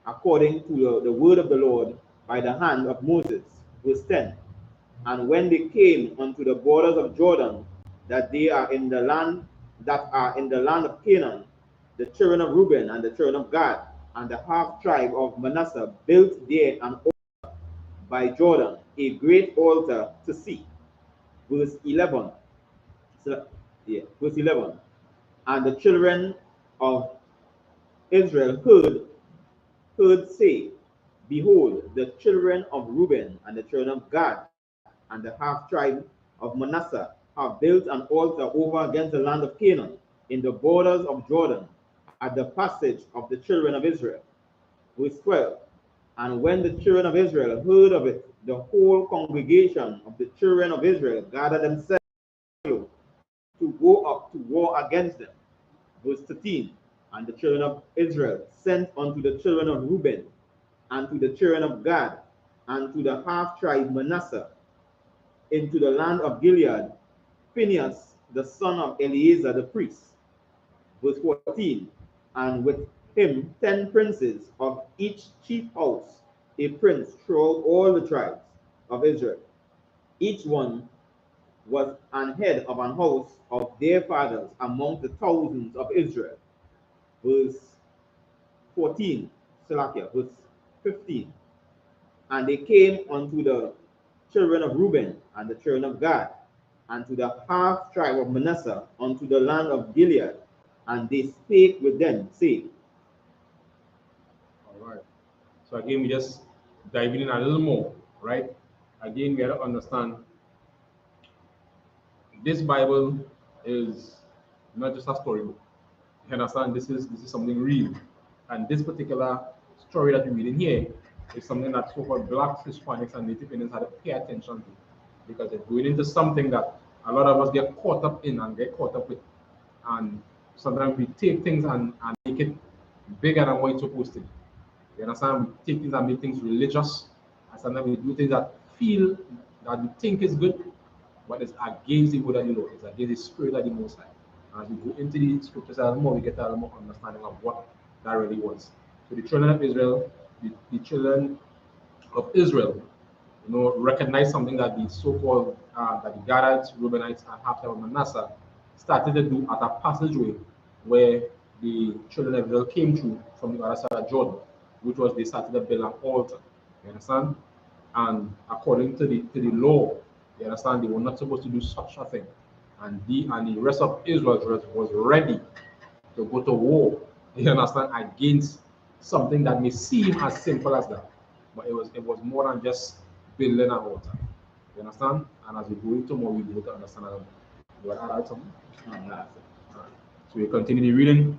according to the word of the Lord by the hand of Moses. Verse 10. And when they came unto the borders of Jordan, that are in the land of Canaan, the children of Reuben and the children of Gad and the half tribe of Manasseh built there an altar by Jordan, a great altar to see. Verse 11. Verse 11. And the children of Israel heard say, Behold, the children of Reuben and the children of Gad and the half tribe of Manasseh have built an altar over against the land of Canaan, in the borders of Jordan, at the passage of the children of Israel. Verse 12. And when the children of Israel heard of it, the whole congregation of the children of Israel gathered themselves to go up to war against them. Verse 13. And the children of Israel sent unto the children of Reuben, and to the children of Gad, and to the half tribe Manasseh, into the land of Gilead, Phinehas, the son of Eleazar the priest. Verse 14. And with him 10 princes of each chief house, a prince throughout all the tribes of Israel. Each one was an head of an house of their fathers among the thousands of Israel. Verse 14, verse 15. And they came unto the children of Reuben and the children of Gad, and to the half tribe of Manasseh unto the land of Gilead, and they spake with them, saying. All right. So again, we just diving in a little more, right? Again, we have to understand this Bible is not just a storybook. You understand? This is something real, and this particular story that we're reading here is something that so-called Blacks, Hispanics, and Native Indians had to pay attention to, because it's going into something that a lot of us get caught up in and get caught up with, and sometimes we take things and make it bigger than what it's supposed to be. You understand? We take things and make things religious, and sometimes we do things that feel that we think is good, but it's against the word of the Lord. It's against the spirit of the Most High. As we go into the scriptures a little more, we get a little more understanding of what that really was. So the children of Israel, the children of Israel, recognize something that the so-called that the Gadites, Reubenites, and half of Manasseh started to do at a passageway where the children of Israel came through from the other side of Jordan, which was they started to build an altar. You understand? And according to the law, you understand, they were not supposed to do such a thing. And the rest of Israel was ready to go to war, you understand, against something that may seem as simple as that. But it was more than just building an altar. You understand? And as we go into more, we will to understand that. Do I add something? No. All right. So we continue the reading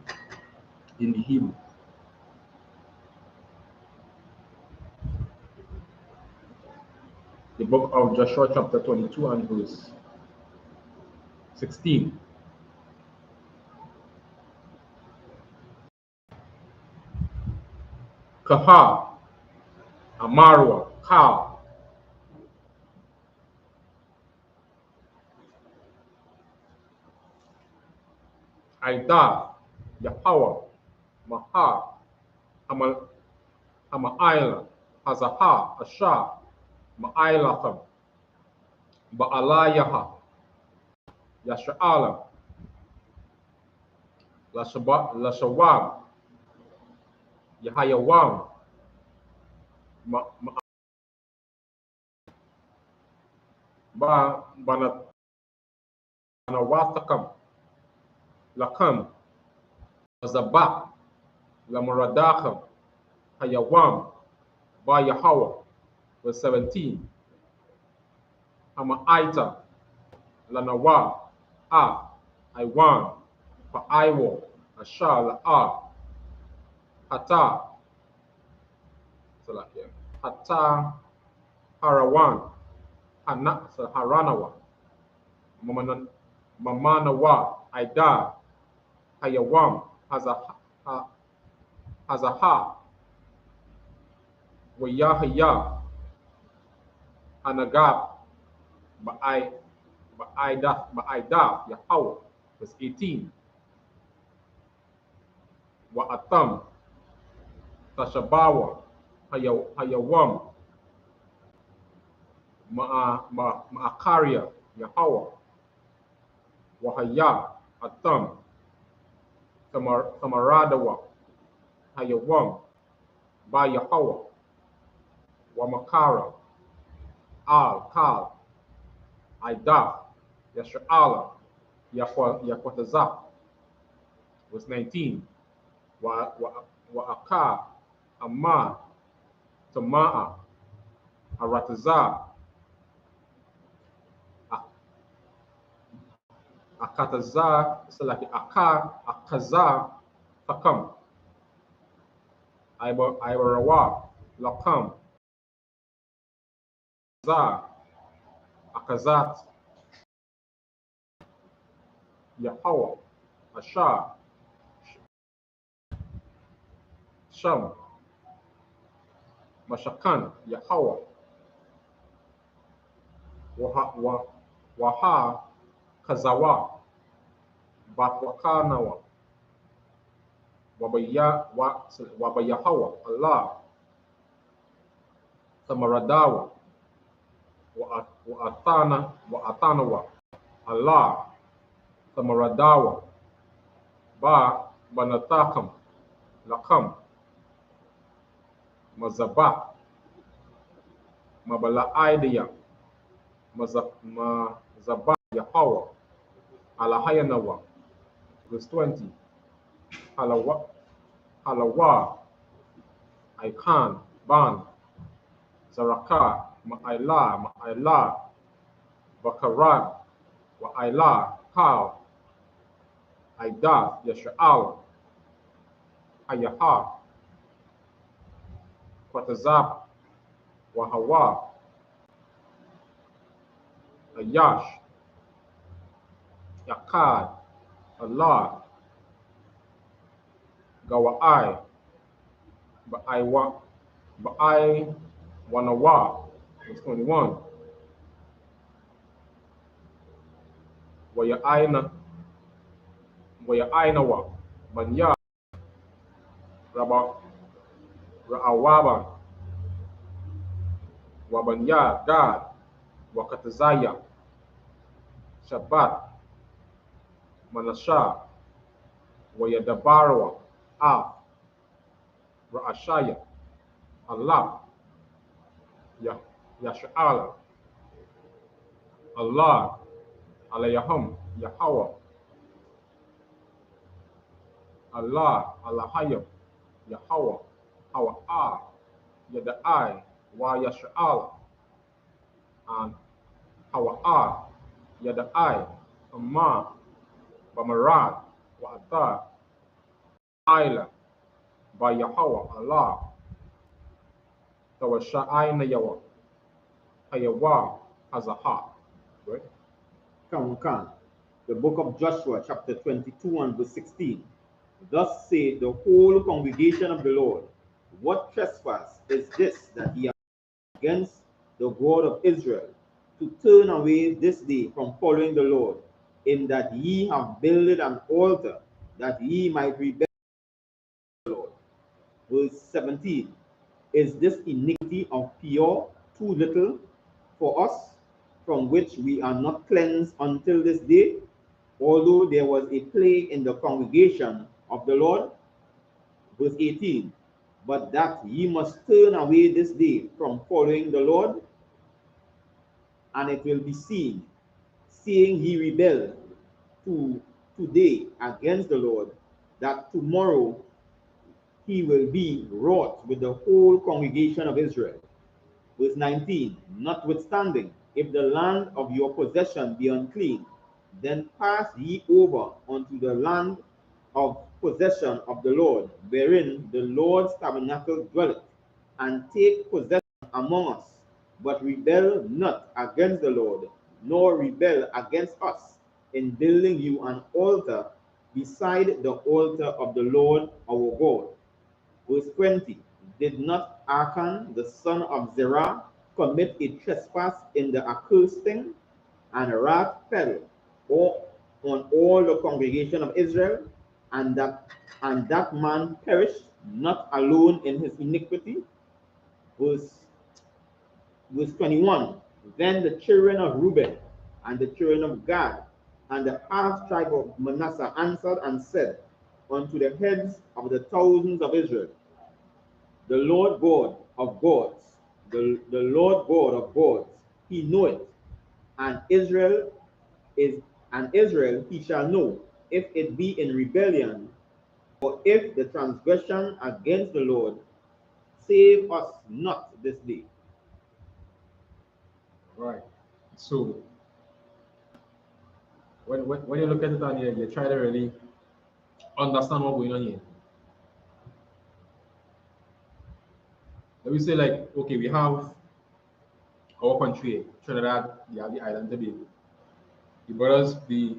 in the Hebrew. The book of Joshua chapter 22 and verse 16. Kaha, Amarwa, Ka, Aida, Yahweh, Maha, Hama'ila, Hazaha, Asha, Ma'ilacham, Ba'alayaha, Yasha'alam, Lashawam, Yahayawam, Banawatakam, Lakam, Zabak, Lamaradacham, Hayawam, Ba Yahweh, verse 17, Hama'ita, Lanawa, Iwan, Fa'iwo, Asha, La'a, Hata, Hata, Harawan, Haranawa, Mamanawa, Aida, Hayawam, Hazaha, Wayahaya, Anagab, Ba'ida, Yahweh, verse 18, Wa'atam, Tashabawa, Hayawam, Ma'akaria, Yahweh, Wahaya, Atam, Samaradawa, Hayawam, Ba Yahweh, Wamakara, Kal, Ida, Yasha'ala, Yakwatazak, verse 19, Wa'aka, Amma, Tama'a, Arataza, Akataza, Akaza, Takam, Ibarawa, Lakam, Akazat, Yahweh, Asha, Sham, Mashakan, Yahweh, Waha, Kazawa, Batwakanawa, Wabayahawa, Allah, Samaradawa, Wa'atanawa, Allah, Samaradawa, Banatakam, Lakam, Mazabak, Mabala'idaya, Mazabak, Yahweh, Alahayanawa, verse 20, Halawa, Ikan, Ban, Zaraka, Ma'ila, Bakaran, Wa'ila, Kal, Aida, Yasha'al, Hayaha, Kwatazab, Wahawa, Ayash, Yakad, Allah, Gawa'ai, Ba'ai, Wanawa, verse 21, Waya'ainawa, Banya, Ra'awaba, Wabanya, Gad, Wakatazaya, Shabbat, Manasha, Wayadabarwa, Ra'ashaya, Allah, Yasha'ala, Allah, Alayaham, Yahweh, Allah, Alahayam, Yahweh, Hawa, Yada'ai, Wa Yasha'ala, and Hawa, Yada'ai, Amma, Bamarad, Wa'ata, Aila, by Yahweh, Allah, Tawasha'aina Yawa, Hayawa, Hazaha. Right? Kan. The book of Joshua, chapter 22 and verse 16. Thus said the whole congregation of the Lord, What trespass is this that ye have against the God of Israel, to turn away this day from following the Lord, in that ye have builded an altar, that ye might rebel against the Lord? Verse 17. Is this iniquity of Peor too little for us, from which we are not cleansed until this day, although there was a plague in the congregation of the Lord? Verse 18. But that ye must turn away this day from following the Lord, and it will be seen, seeing ye rebel today against the Lord, that tomorrow he will be wroth with the whole congregation of Israel. Verse 19. Notwithstanding, if the land of your possession be unclean, then pass ye over unto the land of possession of the Lord, wherein the Lord's tabernacle dwelleth, and take possession among us. But rebel not against the Lord, nor rebel against us, in building you an altar beside the altar of the Lord our God. Verse 20. Did not Achan the son of Zerah commit a trespass in the accursed thing, and wrath fell on all the congregation of Israel, and that man perished, not alone in his iniquity? Verse 21. Then the children of Reuben and the children of Gad and the half tribe of Manasseh answered and said unto the heads of the thousands of Israel, the Lord God of gods, the Lord God of gods, he knoweth, and Israel he shall know, if it be in rebellion, or if the transgression against the Lord. Save us not this day. Right. So when you look at it on here, you try to really understand what's going on here. Let me say, like, okay, we have our country, Trinidad, we have the island to be. The brothers, the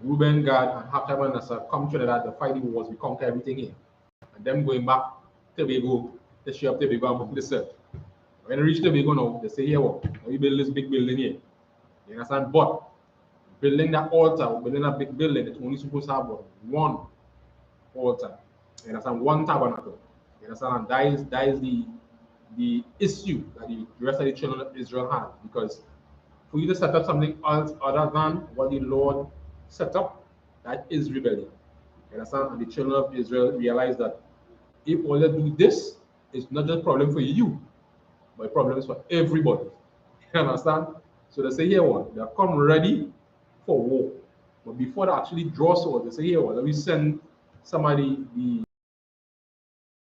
Reuben, Gad, and half tribe Manasseh come Trinidad to fight the wars, we conquer everything here. And them going back to Tobago, to share up Tobago and book the search. When they reach Tobago now, they say, here, well, we build this big building here. You understand? But building that altar, building that big building, it's only supposed to have one altar. You understand? One tabernacle. You understand? And that is the issue that the rest of the children of Israel had. Because for you to set up something else other than what the Lord set up, that is rebellion. You understand? And the children of Israel realized that if all they do this, it's not just a problem for you, but a problem is for everybody. You understand? So they say, here one, they come ready for war. But before they actually draw swords, they say, here one, let me send somebody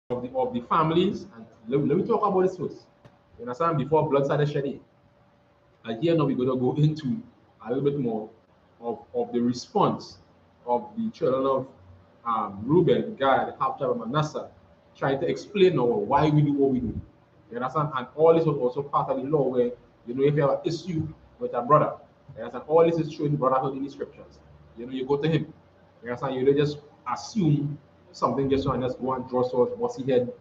of the families, and let me talk about this first. You understand? Before blood started shedding. And here now we're going to go into a little bit more of the response of the children of Reuben, Gad, half tribe of Manasseh, trying to explain now why we do what we do. You understand? And all this was also part of the law where, you know, if you have an issue with a brother, you understand? All this is showing brotherhood in the scriptures. You know, you go to him. You understand? You don't just assume something just and just go and draw swords, bossy head.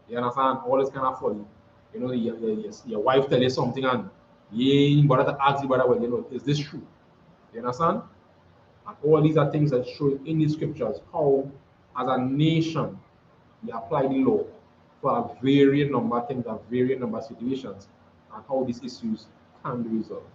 You understand? All this kind of folly. You know, your wife tell you something and you bother to ask the brother, well, you know, is this true? You understand? And all these are things that show in the scriptures how, as a nation, we apply the law for a varying number of things and varying number of situations, and how these issues can be resolved.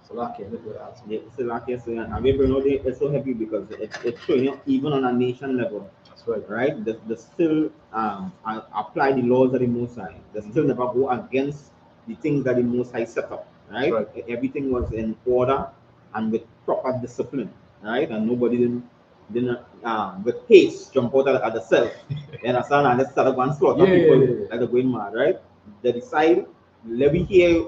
So that can look at that. Yeah, so like you say, and we bring out it's so heavy because it's showing you even on a nation level. That's right. Right? They still apply the laws of the Most High. They still never go against the things that the Most High set up. Right? Right. Everything was in order and with proper discipline. Right? And nobody didn't with haste jump out at the self. You understand? And let's start going slaughter people like they're going mad. Right? They decide, let me hear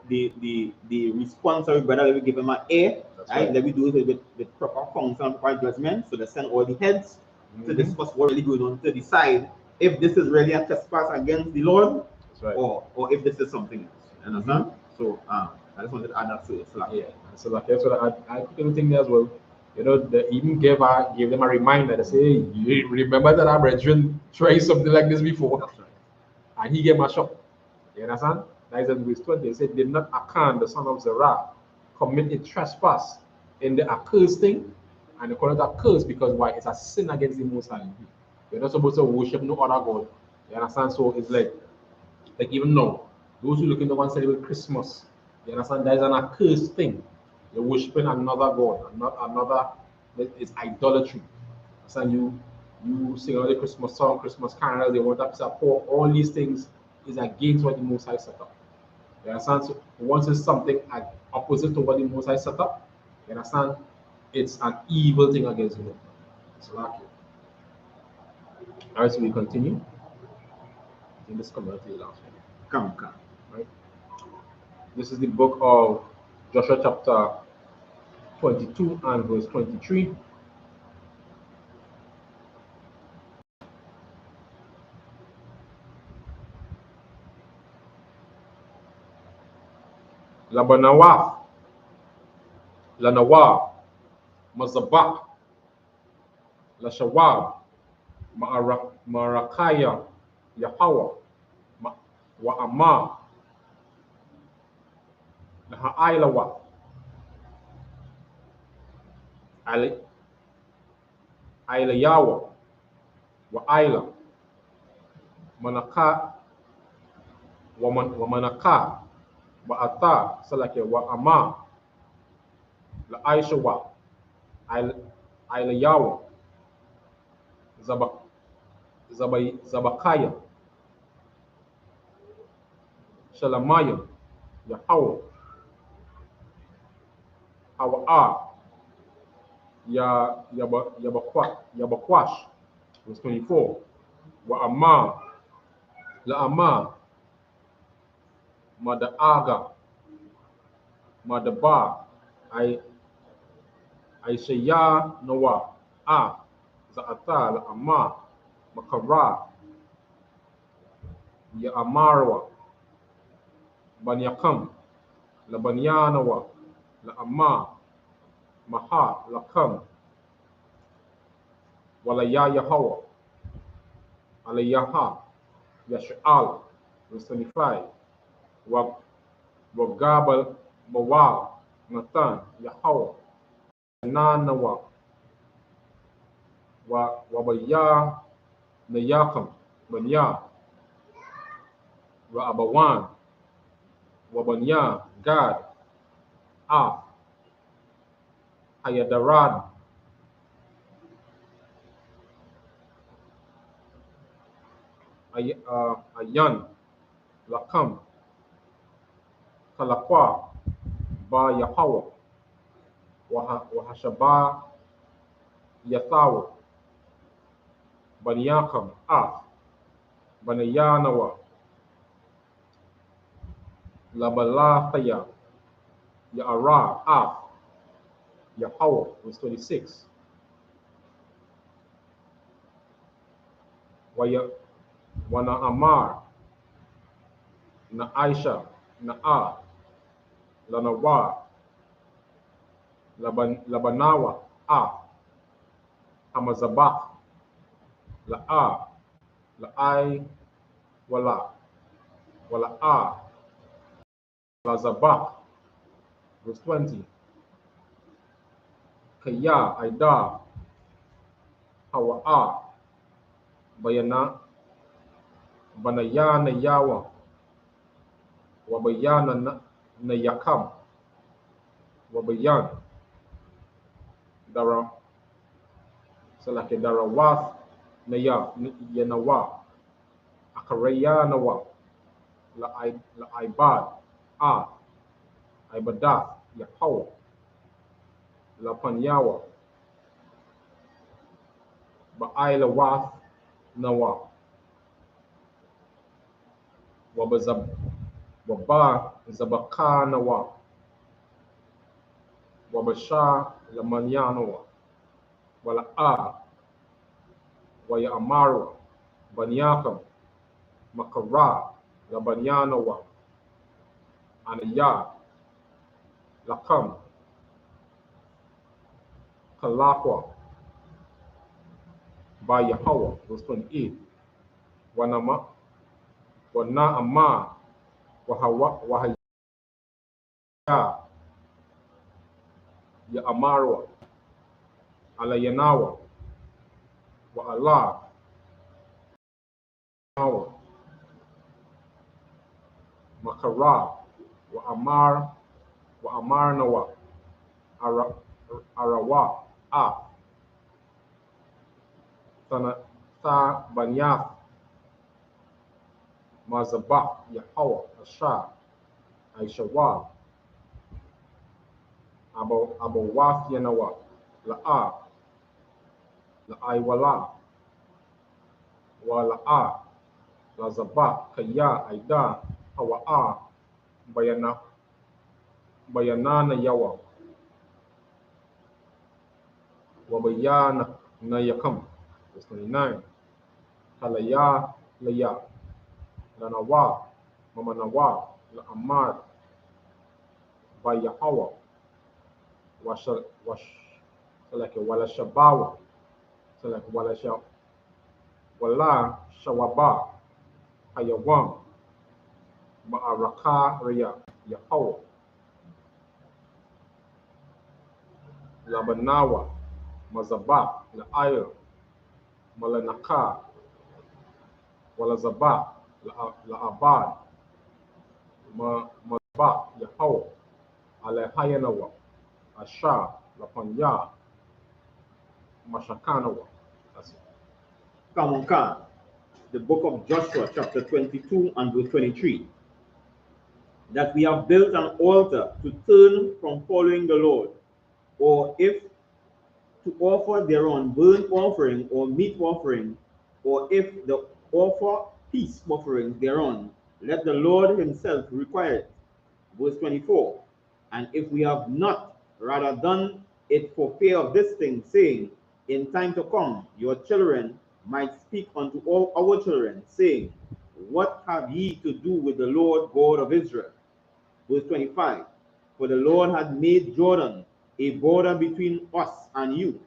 the response of brother, let me give him an A. Right? Let me do it with proper counsel and proper judgment. So they send all the heads to discuss what really going on, to decide if this is really a trespass against the Lord, right, or if this is something else. You understand? So I just wanted to add that to it. So yeah. So like that's what I put everything there as well. You know, they even gave them a reminder. They say, hey, you remember that our brethren tried something like this before? That's right. And he gave him a shock. You understand? That is in verse 20. He said, did not Achan, the son of Zerah, commit a trespass in the accursed thing? And they call it a curse because why? It's a sin against the Most High. You're not supposed to worship no other God. You understand? So it's like even now, those who looking to go and celebrate Christmas, you understand? That is an accursed thing. You're worshiping another God, not another. It's idolatry. So you sing all the Christmas song, Christmas carol, they want to support all these things is against what the Most High set up. You understand? So once it's something opposite to what the Most High set up, you understand? It's an evil thing against you. So like it. All right, so we continue. I think this is coming to the last one. Come. Right? This is the book of Joshua chapter 22 and verse 23. Labanawaf, Lanawab, Mazabak, Lashawab, Marakaya, Yahweh, Wa'amah, Laha'ailawa, Ailayawa, Wa'aila, Manaka, Wamanaka, Wa'ata, Salake, Wa'amah, La'aishawa, Ailayawa, Zabakaya, Shalamaya, Yahweh, Hawa'a, Yabakwash, verse 24. Wa'amah, La'amah, Mada'aga, Madaba, Aishaya Noah, Za'ata, La'amah, Makara, Ya'amarwa, Banyakam, Labanyanawa, La'amah, Maha, Lakam, Walaya Yahweh, Alayaha, Yash'al, verse 25. Wagabal Mawal, Nathan, Yahweh, Nanawa, Wabaya, Nayakam, Banya, Ra'abawan, Wabanya, Gad, Ayadarad, Ayan, Lakam, Kalakwa, Ba Yahweh, Wahashaba, Yathawa, Banyakam, Banayanawa, Labalataya, Ya'ara, Yahweh, verse 26. Wana Amar, Na Aisha, Na'a, Lanawa, Labanawa, Hamazabak, La'ai, Wala'a, Lazabak, verse 20. Kaya, Aida, Hawa'a, Bayana, Banayana Yawa, Wabayana Nayakam, Wabayan, Dara, Salake Darawath, Yanawa, Akarayanawa, La'ibad, Ibadath, Yahweh, Lapanyawa, Ba'ailawath, Nawa, Waba Zabakanawa, Wabasha Lamanyanawa, Wala'a, Wayamaru, Banyakam, Makara, Labanyanawa, Anaya, Lakam, Kalakwa by Yahweh, verse 28. Wanama, Wana Wahaya, Ya Amarwa, Alayanawa, Wa Allah, Makara, Wa Amarnawa, Arawa, Sa Banyath, Mazabak, Yahweh, Asha, Aishawa, Abawaf Yanawa, La'a, La'aiwala, Wala'a, Lazabak, Kaya, Aida, Hawa'a, Bayanana Yawa, Wabayana Nayakam, verse 29. Kalaya, Laya, Lanawa, Mamanawa, La'amar, by Yahweh, Wala Shabawa, Wala Shawaba, Hayawam, Ma'araka Raya, Yahweh, Labanawa, Mazaba, La'ayr, Malanaka, Walazaba, La'abad, Mazaba, Yahweh, Alehayanawa, Asha, Lapanya, Mashakanawa. That's it. Come, the book of Joshua, chapter 22 and verse 23. That we have built an altar to turn from following the Lord, or if to offer thereon burnt offering or meat offering, or if the offer peace offering thereon, let the Lord himself require it. Verse 24. And if we have not rather done it for fear of this thing, saying, in time to come, your children might speak unto all our children, saying, what have ye to do with the Lord God of Israel? Verse 25. For the Lord had made Jordan a border between us and you.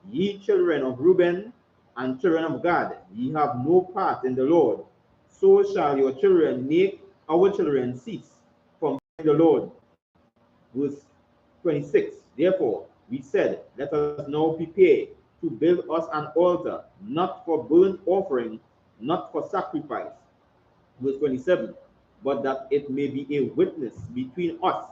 Ye children of Reuben and children of Gad, ye have no part in the Lord. So shall your children make our children cease from the Lord. Verse 26. Therefore we said, let us now prepare to build us an altar, not for burnt offering, not for sacrifice. Verse 27. But that it may be a witness between us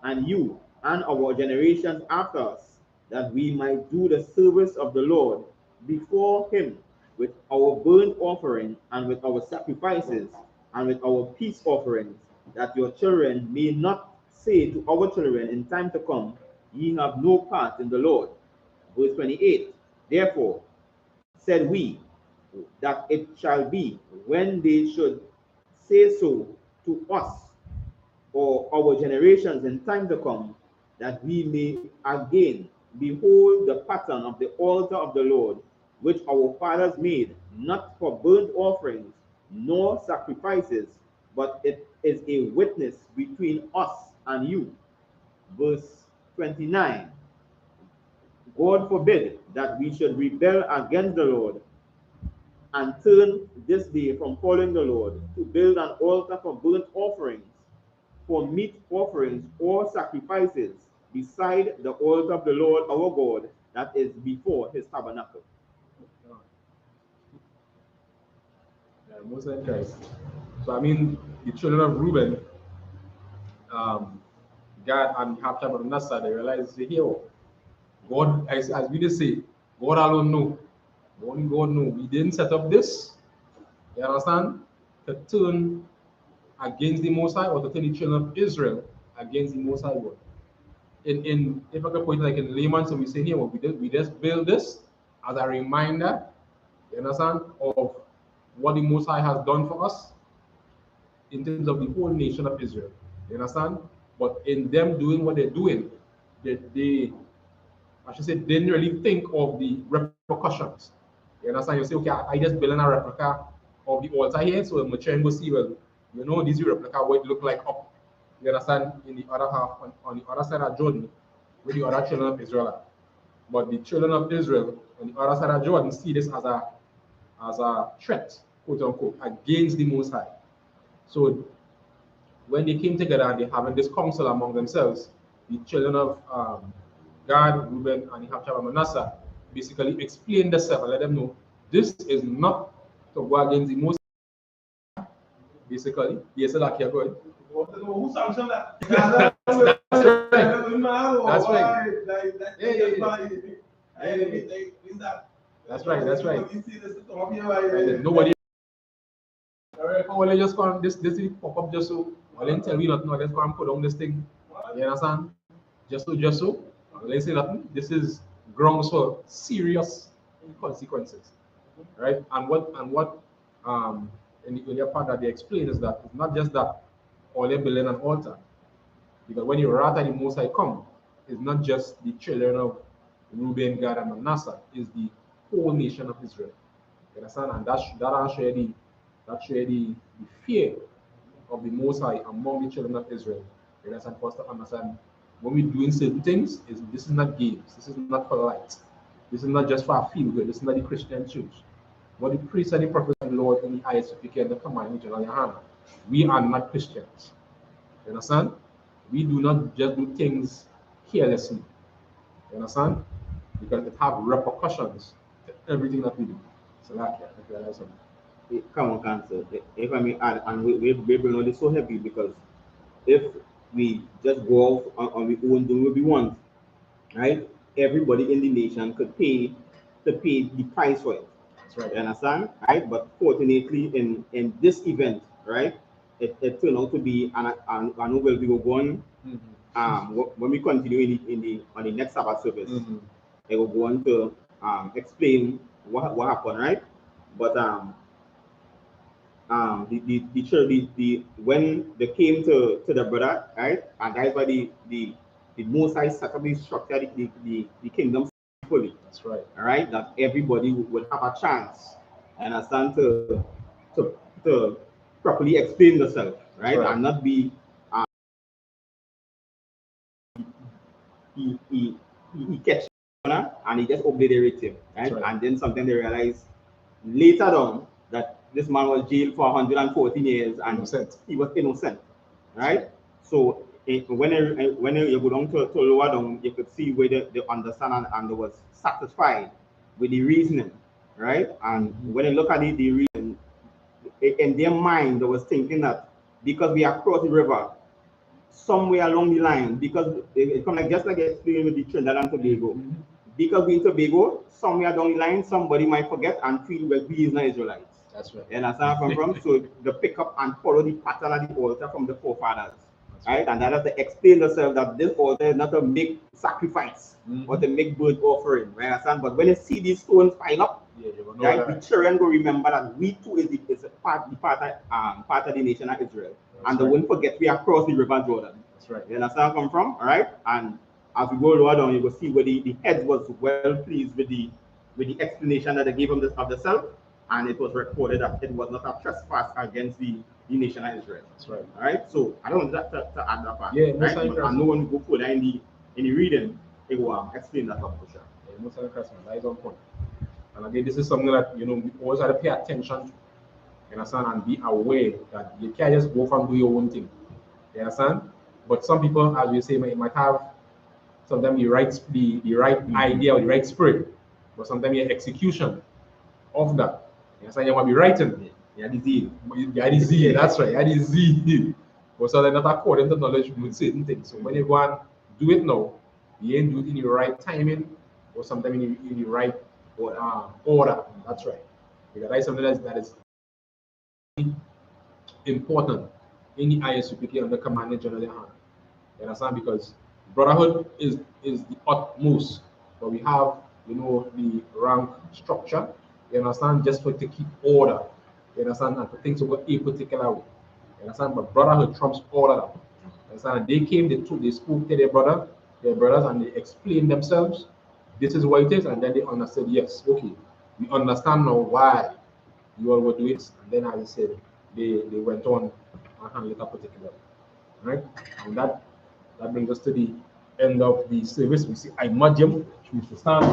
and you and our generations after us, that we might do the service of the Lord before him with our burnt offering and with our sacrifices and with our peace offerings, that your children may not say to our children in time to come, ye have no part in the Lord. Verse 28. Therefore said we, that it shall be when they should say so to us or our generations in time to come, that we may again behold the pattern of the altar of the Lord, which our fathers made, not for burnt offerings nor sacrifices, but it is a witness between us and you. Verse 29. God forbid that we should rebel against the Lord and turn this day from following the Lord to build an altar for burnt offerings, for meat offerings or sacrifices beside the altar of the Lord our God that is before his tabernacle. Yeah, most of Christ. So I mean, the children of Reuben, Gad and half tribe of Manasseh, they realized, say, here, God, as we just say, God alone know. Only God know. We didn't set up this. You understand? To turn against the Most High, or to turn the children of Israel against the Most High God. In if I can put it like in layman, so we say here, we just build this as a reminder, you understand, of what the Most High has done for us in terms of the whole nation of Israel. You understand? But in them doing what they're doing, they I should say, didn't really think of the repercussions. You understand? You say, okay, I just building a replica of the altar here, so my children will see, well, you know, this is replica what it look like up. You understand? In the other half, on the other side of Jordan, with the other children of Israel. But the children of Israel on the other side of Jordan see this as a threat, quote unquote, against the Most High. So when they came together and they having this council among themselves, the children of Gad, Reuben, and the half tribe of Manasseh basically explained themselves and let them know this is not to go against the Most High. Basically, yes, like you're going. Who sanctioned that? That's right. That's right. That's right. Nobody. Well, just go this pop up just so. Well, then tell me nothing. Let's go and put on this thing. You understand? Just so. Let's say nothing. This is grounds for serious consequences, right? And what in the earlier part that they explain is that it's not just that all they're building an altar, because when you wrath and the Most High come, it's not just the children of Reuben, Gad, and Manasseh, it's the whole nation of Israel. You understand? And that show the fear of the Most High among the children of Israel. You understand? For us to understand when we're doing certain things, this is not games, this is not polite, this is not just for a feel good, this is not the Christian church. What the priest and the prophet and Lord in the I.S.U.P.K and the command GEN.YAHANNA, we are not Christians. You understand? We do not just do things carelessly. You understand? Because it have repercussions to everything that we do. So like that, if you understand. Come on, cancer. If I may add, and we bring on this so heavy because if we just go off on we own doing what we want, right? Everybody in the nation could pay the price for it. That's right. You understand? Right? But fortunately, in this event, right, it turned out to be an where we go on. When we continue on the next Sabbath service, I will go on to explain what happened, right? But the church when they came to the brother, right, and that's why the Most High set up the structure, the kingdom fully. That's right. All right, that everybody would have a chance, understand, to properly explain themselves, right, and not be he catch and he just obliterates him, right? And then something they realize later on that this man was jailed for 114 years and he was innocent, right? So when you go down to lower down, you could see where they understand and they was satisfied with the reasoning, right? And when you look at the reason, in their mind, they was thinking that because we are across the river, somewhere along the line, because it come like just like explaining with the Trinidad and Tobago, because we in Tobago, somewhere down the line, somebody might forget and feel well, we is not Israelites. That's right. And that's where I'm from. So they pick up and follow the pattern of the altar from the forefathers. Right? And that has to explain themselves that this altar is not to make sacrifice or to make burnt offering. Right? Understand? But when you see these stones pile up, right, the children will remember that we too is part of the nation of Israel. And they won't forget we are across the river Jordan. That's right. You understand where I come from? All right. And as we go lower down, you will see where the heads was well pleased with the explanation that they gave of the self, and it was recorded that it was not a trespass against the nation of Israel. That's right. All right. So I don't want to add that part. Yeah, right? And no one will go further in the reading. It will explain that for sure. Yeah, most of the Christmas, that is on point. And again, this is something that we always have to pay attention to. You understand? And be aware that you can't just go from do your own thing. You understand? But some people, as we say, might have sometimes the right idea or the right spirit, but sometimes the execution of that. You understand? You might be writing. Yeah, the zeal. Yeah, the zeal. That's right. Yeah, the zeal. But so they're not according to knowledge with certain things. So when you go and do it now, you ain't do it in the right timing or sometimes in the right order. That's right. Because that is something that is important in the I.S.U.P.K under command GEN.YAHANNA. You understand? Because brotherhood is the utmost. But we have, the rank structure. You understand? Just for to keep order. You understand? And for things to work a particular way. You understand? But brotherhood trumps all of that. You understand? They came, they spoke to their brothers, and they explained themselves. This is what it is, and then they understood. Yes, okay, we understand now why you all were doing this. And then, as I said, they went on and handled it particularly. Right? And that brings us to the end of the service, we say I Madium, which means to stand.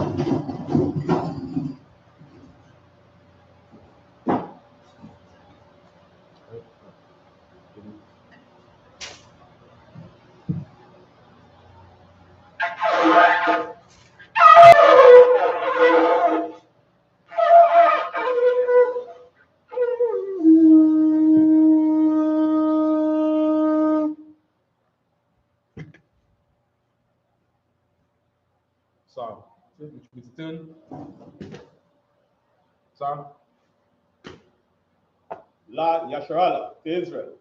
So, which means to turn. So, La Yasharala to Israel.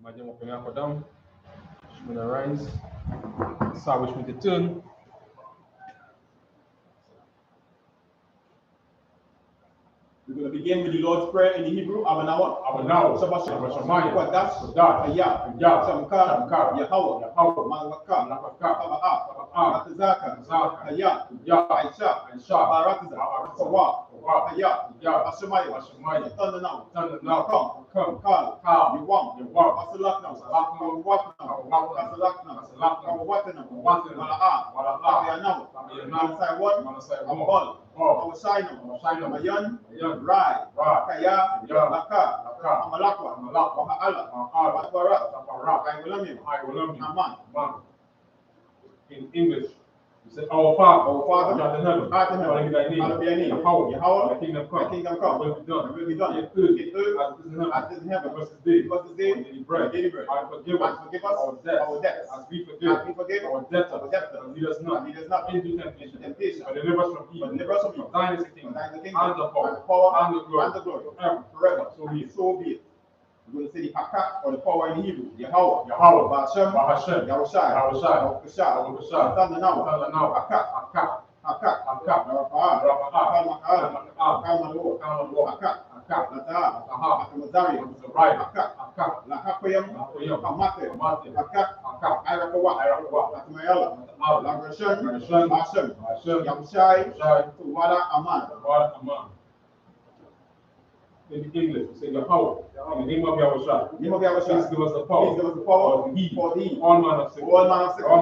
Madium open up or down. Which means to rise. So, which means to turn. We're going to begin with the Lord's Prayer in the Hebrew. Abanawa. Shabbat Shalom. Kodash. Kodash. Aya. Shamkar. Yahweh. Malwaka. Taba'a. Ratazaka. Aya. I.S.U.P.K. Baratiza. Kawa. Aya. Ashemaya. Thundernow. Come. Kal. Yuwam. Basalaknow. Basalaknow. Wala'a. Abianaw. Manasai. Abol. Awasino. Mayan. Rai. Kaya. Laka. Amalakwa. Waha'ala. Watwara. I will Aman. In English, you say, Our Father, Our art in heaven, hallowed be thy name. Hallowed be thy name. Yahweh, thy kingdom come. Thy kingdom come. Thy will be done. Thy will be done. In earth, In earth, as it is in heaven. as Give us this day Give us this day our daily bread. daily bread. And forgive us our debts, as we forgive our debtors. And lead us not into temptation, but deliver us from evil. For thine is the kingdom, and the power, and the glory, forever. So be it. So be it. We're going to say the Hakak or the power in Hebrew. Yahweh. Bahashem, Yahushai. Yahushua, Thundernow. Hakak. In English, we say Yahweh, in the name of Yahushua. Please give us the power, for the heat, all manner of sickness, all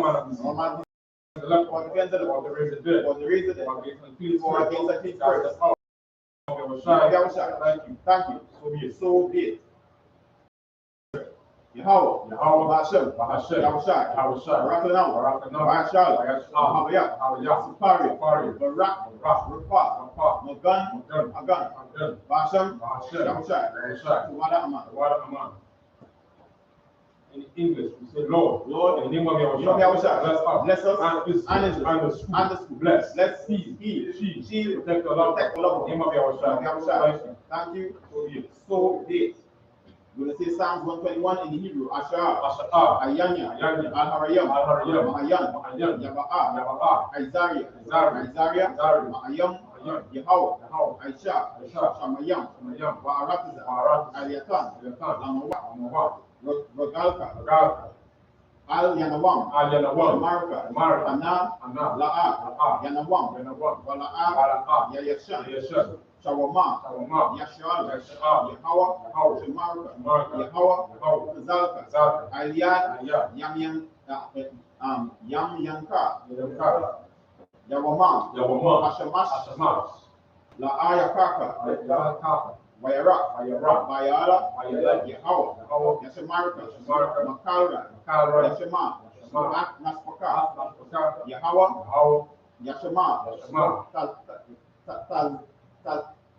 manner of disease, for the raise the dead, for against the feet first. Thank you. So be it. Yahweh, Bahashem, Yahushai, Barakah, Supari, Barak, Rapah, Magan, Bahashem, Yahushai, Aman. In English, we say Lord, in the name of Yahushua, bless us, and the school, bless, shield, protect the love, in the name of Yahushua. Thank you. So be it. We're going to say Psalms 121 in the Hebrew. Ashar, Ayanya, Al-Harayam, Mahayan, Yaba'a, Isaiah, Ma'ayam, Yahweh, Aisha, Shamayam, Wa'aratiza, Aliatan, Amawat, Rogalka, Al-Yanawam, Marka, Ana, La'a, Yanawam, Wala'a, Yayashan, Shawama, Yashal, Yahweh, Shemarka, Yahweh, Zalka, Aliyad, Yamyanka, Yawama, Ashamash, La'ayakaka, Wayarak, Bayala, Yahweh, Yashamarka, Makalra, Yashama, Naspaka, Yahweh, Yashama,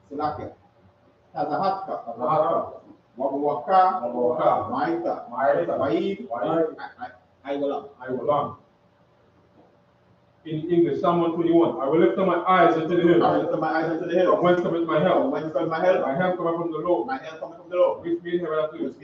Silaka, Tazahatka, Wabawaka, Maita, Waid, I will. In English, Psalm 121. I will lift up my eyes unto the hills. I will lift up my eyes unto the hills. From whence cometh my help? Whence cometh my help? My help cometh from the Lord. My help cometh from the Lord. Which made heaven and earth.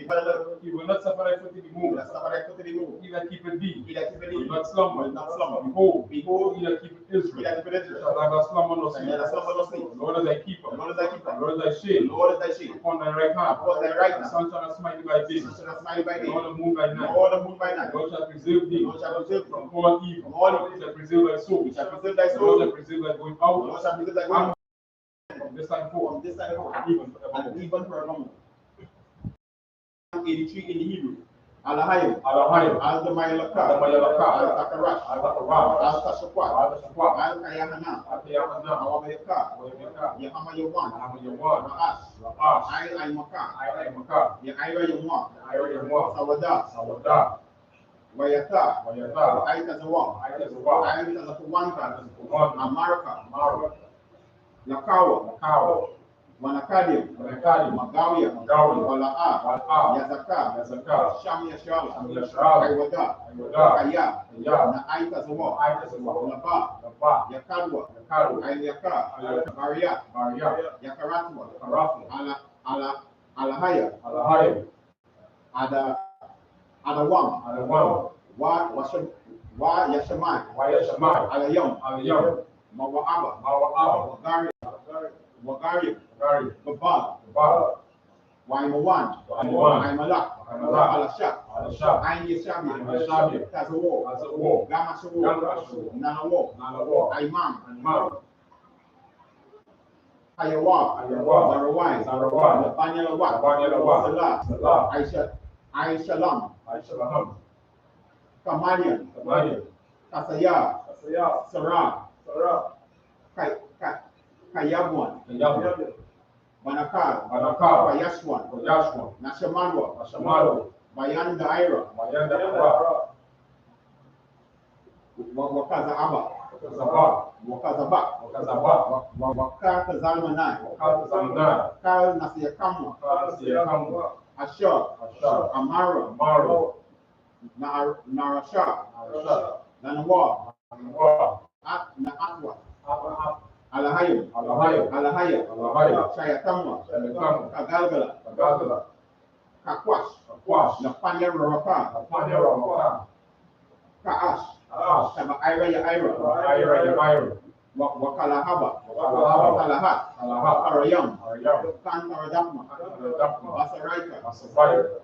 He will not suffer thy foot to be moved. That's not what I put to the move. He that keepeth thee He that keepeth will thee not slumber. will not slumber. Behold, Behold, he that keepeth he Israel that keepeth Israel shall never slumber nor shall sleep. neither slumber nor sleep. The Lord is thy keeper. The Lord is thy keeper. The Lord is thy The shade Lord is thy shield. upon thy right hand. Upon thy right The hand. sun shall not smite thee by The day, sun shall not smite thee by day. nor the moon by night. Nor the moon by The night. Lord shall preserve The thee Lord shall preserve thee from all evil. from all evil. He shall preserve thy soul. He shall preserve thy The Lord shall soul. preserve thy going The out Lord shall preserve thy going from this time forth, from this time forth, even forevermore. and even forevermore. 83 in the Hebrew. Alahayim. Alahayim. Al-Damayalaka. Al-Damayalaka. Al-Takarash. Al-Takarash. Al-Tashakwat. Al-Tashakwat. Al-Kayahana. Al-Kayahana. Awamayaka. Awamayaka. Yahamayawan. Yahamayawan. Ra'ash. Ra'ash. Ay-Maka. Ay-Maka. Yaira Yamwa. Ayra-Yamwa. Sawadah. Sawadah. Wayata. Wayata. Aitazawa. Aitazawa. Aitazafuwanka. Aitazafuwanka. Amarka. Amara. Lakawa. Nakawa. Wanakadim. Wanakadim. Magawia. Magawi. Wala'a. Wala'a. Yazaka. Yazaka. Sham Yashala. Sham Yashala. Aywada. Aywada. Aya. Aya. Na Aitazawa. Aitazawa. Laba. Laba. Yakadwa. Yakadwa. Ayaka. Ayaka. Maria. Maria. Yakaratwa. Yakarafwa. Alahaya. Alahayim. Adawam. Adawam. Wa Yashamai. Wayashamai. Alayam. Alayam. Mawa'aba. Mawa'aba. Wagari. Gari. Babal. Babal. Waimawan. Waimawan. Waimalak. Waimalak. Alashak. Alashak. Ain Yashabi. Yashabi. Tazawo. Tazawo. Gamashawo. Gamashawo. Nanawo. Nanawo. Aimam. Imam. Ayawa. Ayawa. Zarawai. Zarawai. Labanyalawa. Labanyalawa. Salah. Salah. Aishalam. Aishalaham. Kamalian. Kamalian. Kasaya. Kasaya. Sarah. Sarah. Kayabwan. Kayabwan. Banakar. Banakar. Bayashwan. Yashwan. Nashamanwa. Nashamanwa. Bayan Daira. Bayan Daira. Wakaza Abba. Wakazaba. Wakazaba. Wakazaba. Wakar Zalmanai. Wakar Zalmanai. Kal Nasiyakamwa. Wakar Nasiyakamwa. Ashar. Ashar. Amara. Amara. Narasha. Narasha. Nanawa. Nanawa. Naatwa. Atwa. Alahayim. Alahayim. Alahaya. Alahayim. Shayakamwa. Shayakamwa. Kagalgala. Kagalgala. Kakwash. Kakwash. Napanya Raraka. Napanya Raraka. Kaash. Kaash. Kaba Ira ya Ira. Ira ya Ira. Wakalahaba. Wakalahaba. Kalahat. Kalahat. Arayam. Arayam. Kantaradapma. Kantaradapma. Basaraika. Basaraika.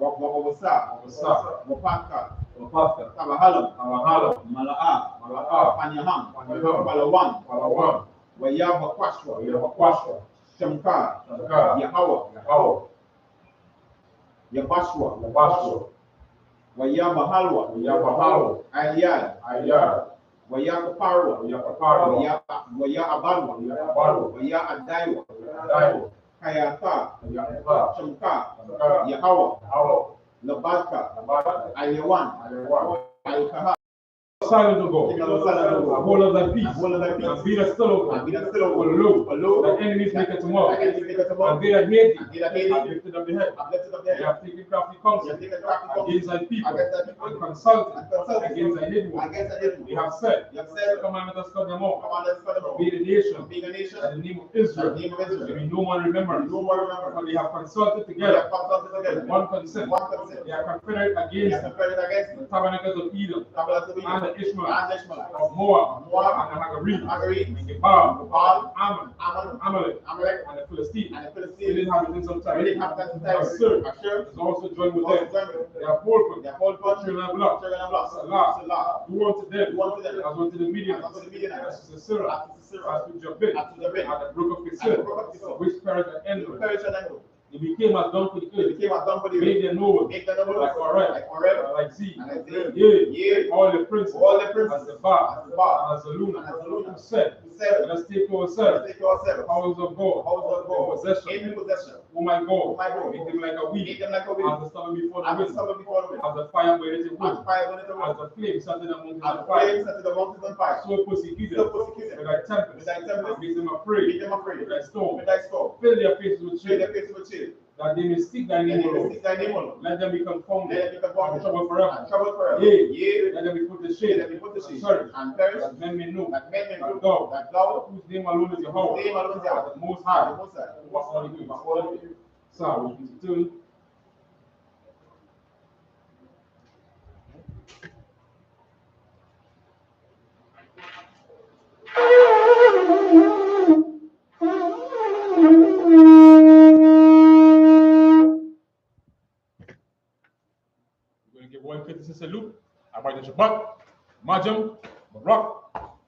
Wawasa. Wawasa. Wapaka. Wapaka. Kabahalam. Kabahalam. Mala'a. Mala'a. Panyaham. Panyaham. Palawan. Palawan. Wayaba Kwashwa. Wayaba Kwashwa. Shamkar. Shamkar. Yahawa. Yahawa. Yabashwa. Yabashwa. Wayaba Halwa. Wayaba Halwa. Ayad. Ayad. Waya Parwa. Wayaba Parwa. Waya Abalwa. Wayaba Parwa. Waya Adaiwa. Adaiwa. Kayata. Kayata. Shamkar. Shamkar. Yahawa. Yahawa. Labaka. Labaka. Ayawan. Ayawan. Alkaha. Silent to go. A whole of thy peace. And be the still over. Hello. The enemies make it tomorrow. And they that hate thee. And lifted up the head. They have taken crafty counsel against thy people. And consulted against thy hidden ones. They have said, come and let us cut them off. Be the nation. And the name of Israel. There be no one remembered. For they have consulted together. With one consent. They are confederate against the tabernacles of Edom. And the Ishmaelites of Moab, and the Hagarenes, and Gebal, Ammon, Amalek, and the Philistines, the inhabitants of Tyre. Asher is also joined with them. They are wholesome, children of blood. Salah, do unto them as unto the Midianites, as to Sisera, as to Jabin, at the brook of Kissel, which perished at Endor. It became as dung for the earth. Made them noble. Like Oreb, like Z. Yea, all the princes, as the Ba, and as the Luna, who said, let us take ourselves the house of God, in possession. Oh my God, make them like a weed, as the stubble before the wind, as the fire burning in wood, as the flame set in the mountains on fire. So persecuted with thy tempest, and make them afraid with thy storm. Fill their faces with shame. that they may seek thy name, O Lord. Let them be confounded and troubled forever. Yea, let them be put to shame and perish, that men may know that thou, whose name alone is Jehovah, the Most High, over all the earth. Psalm 52. We're going to give one courtesy salute. Abide the Shabbat, Majam, Barak,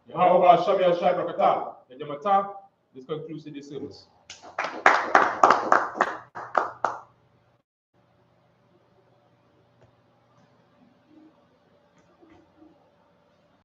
Yahweh, Shabbat, Shabbat, Rakata, and Yamata. This concludes today's service.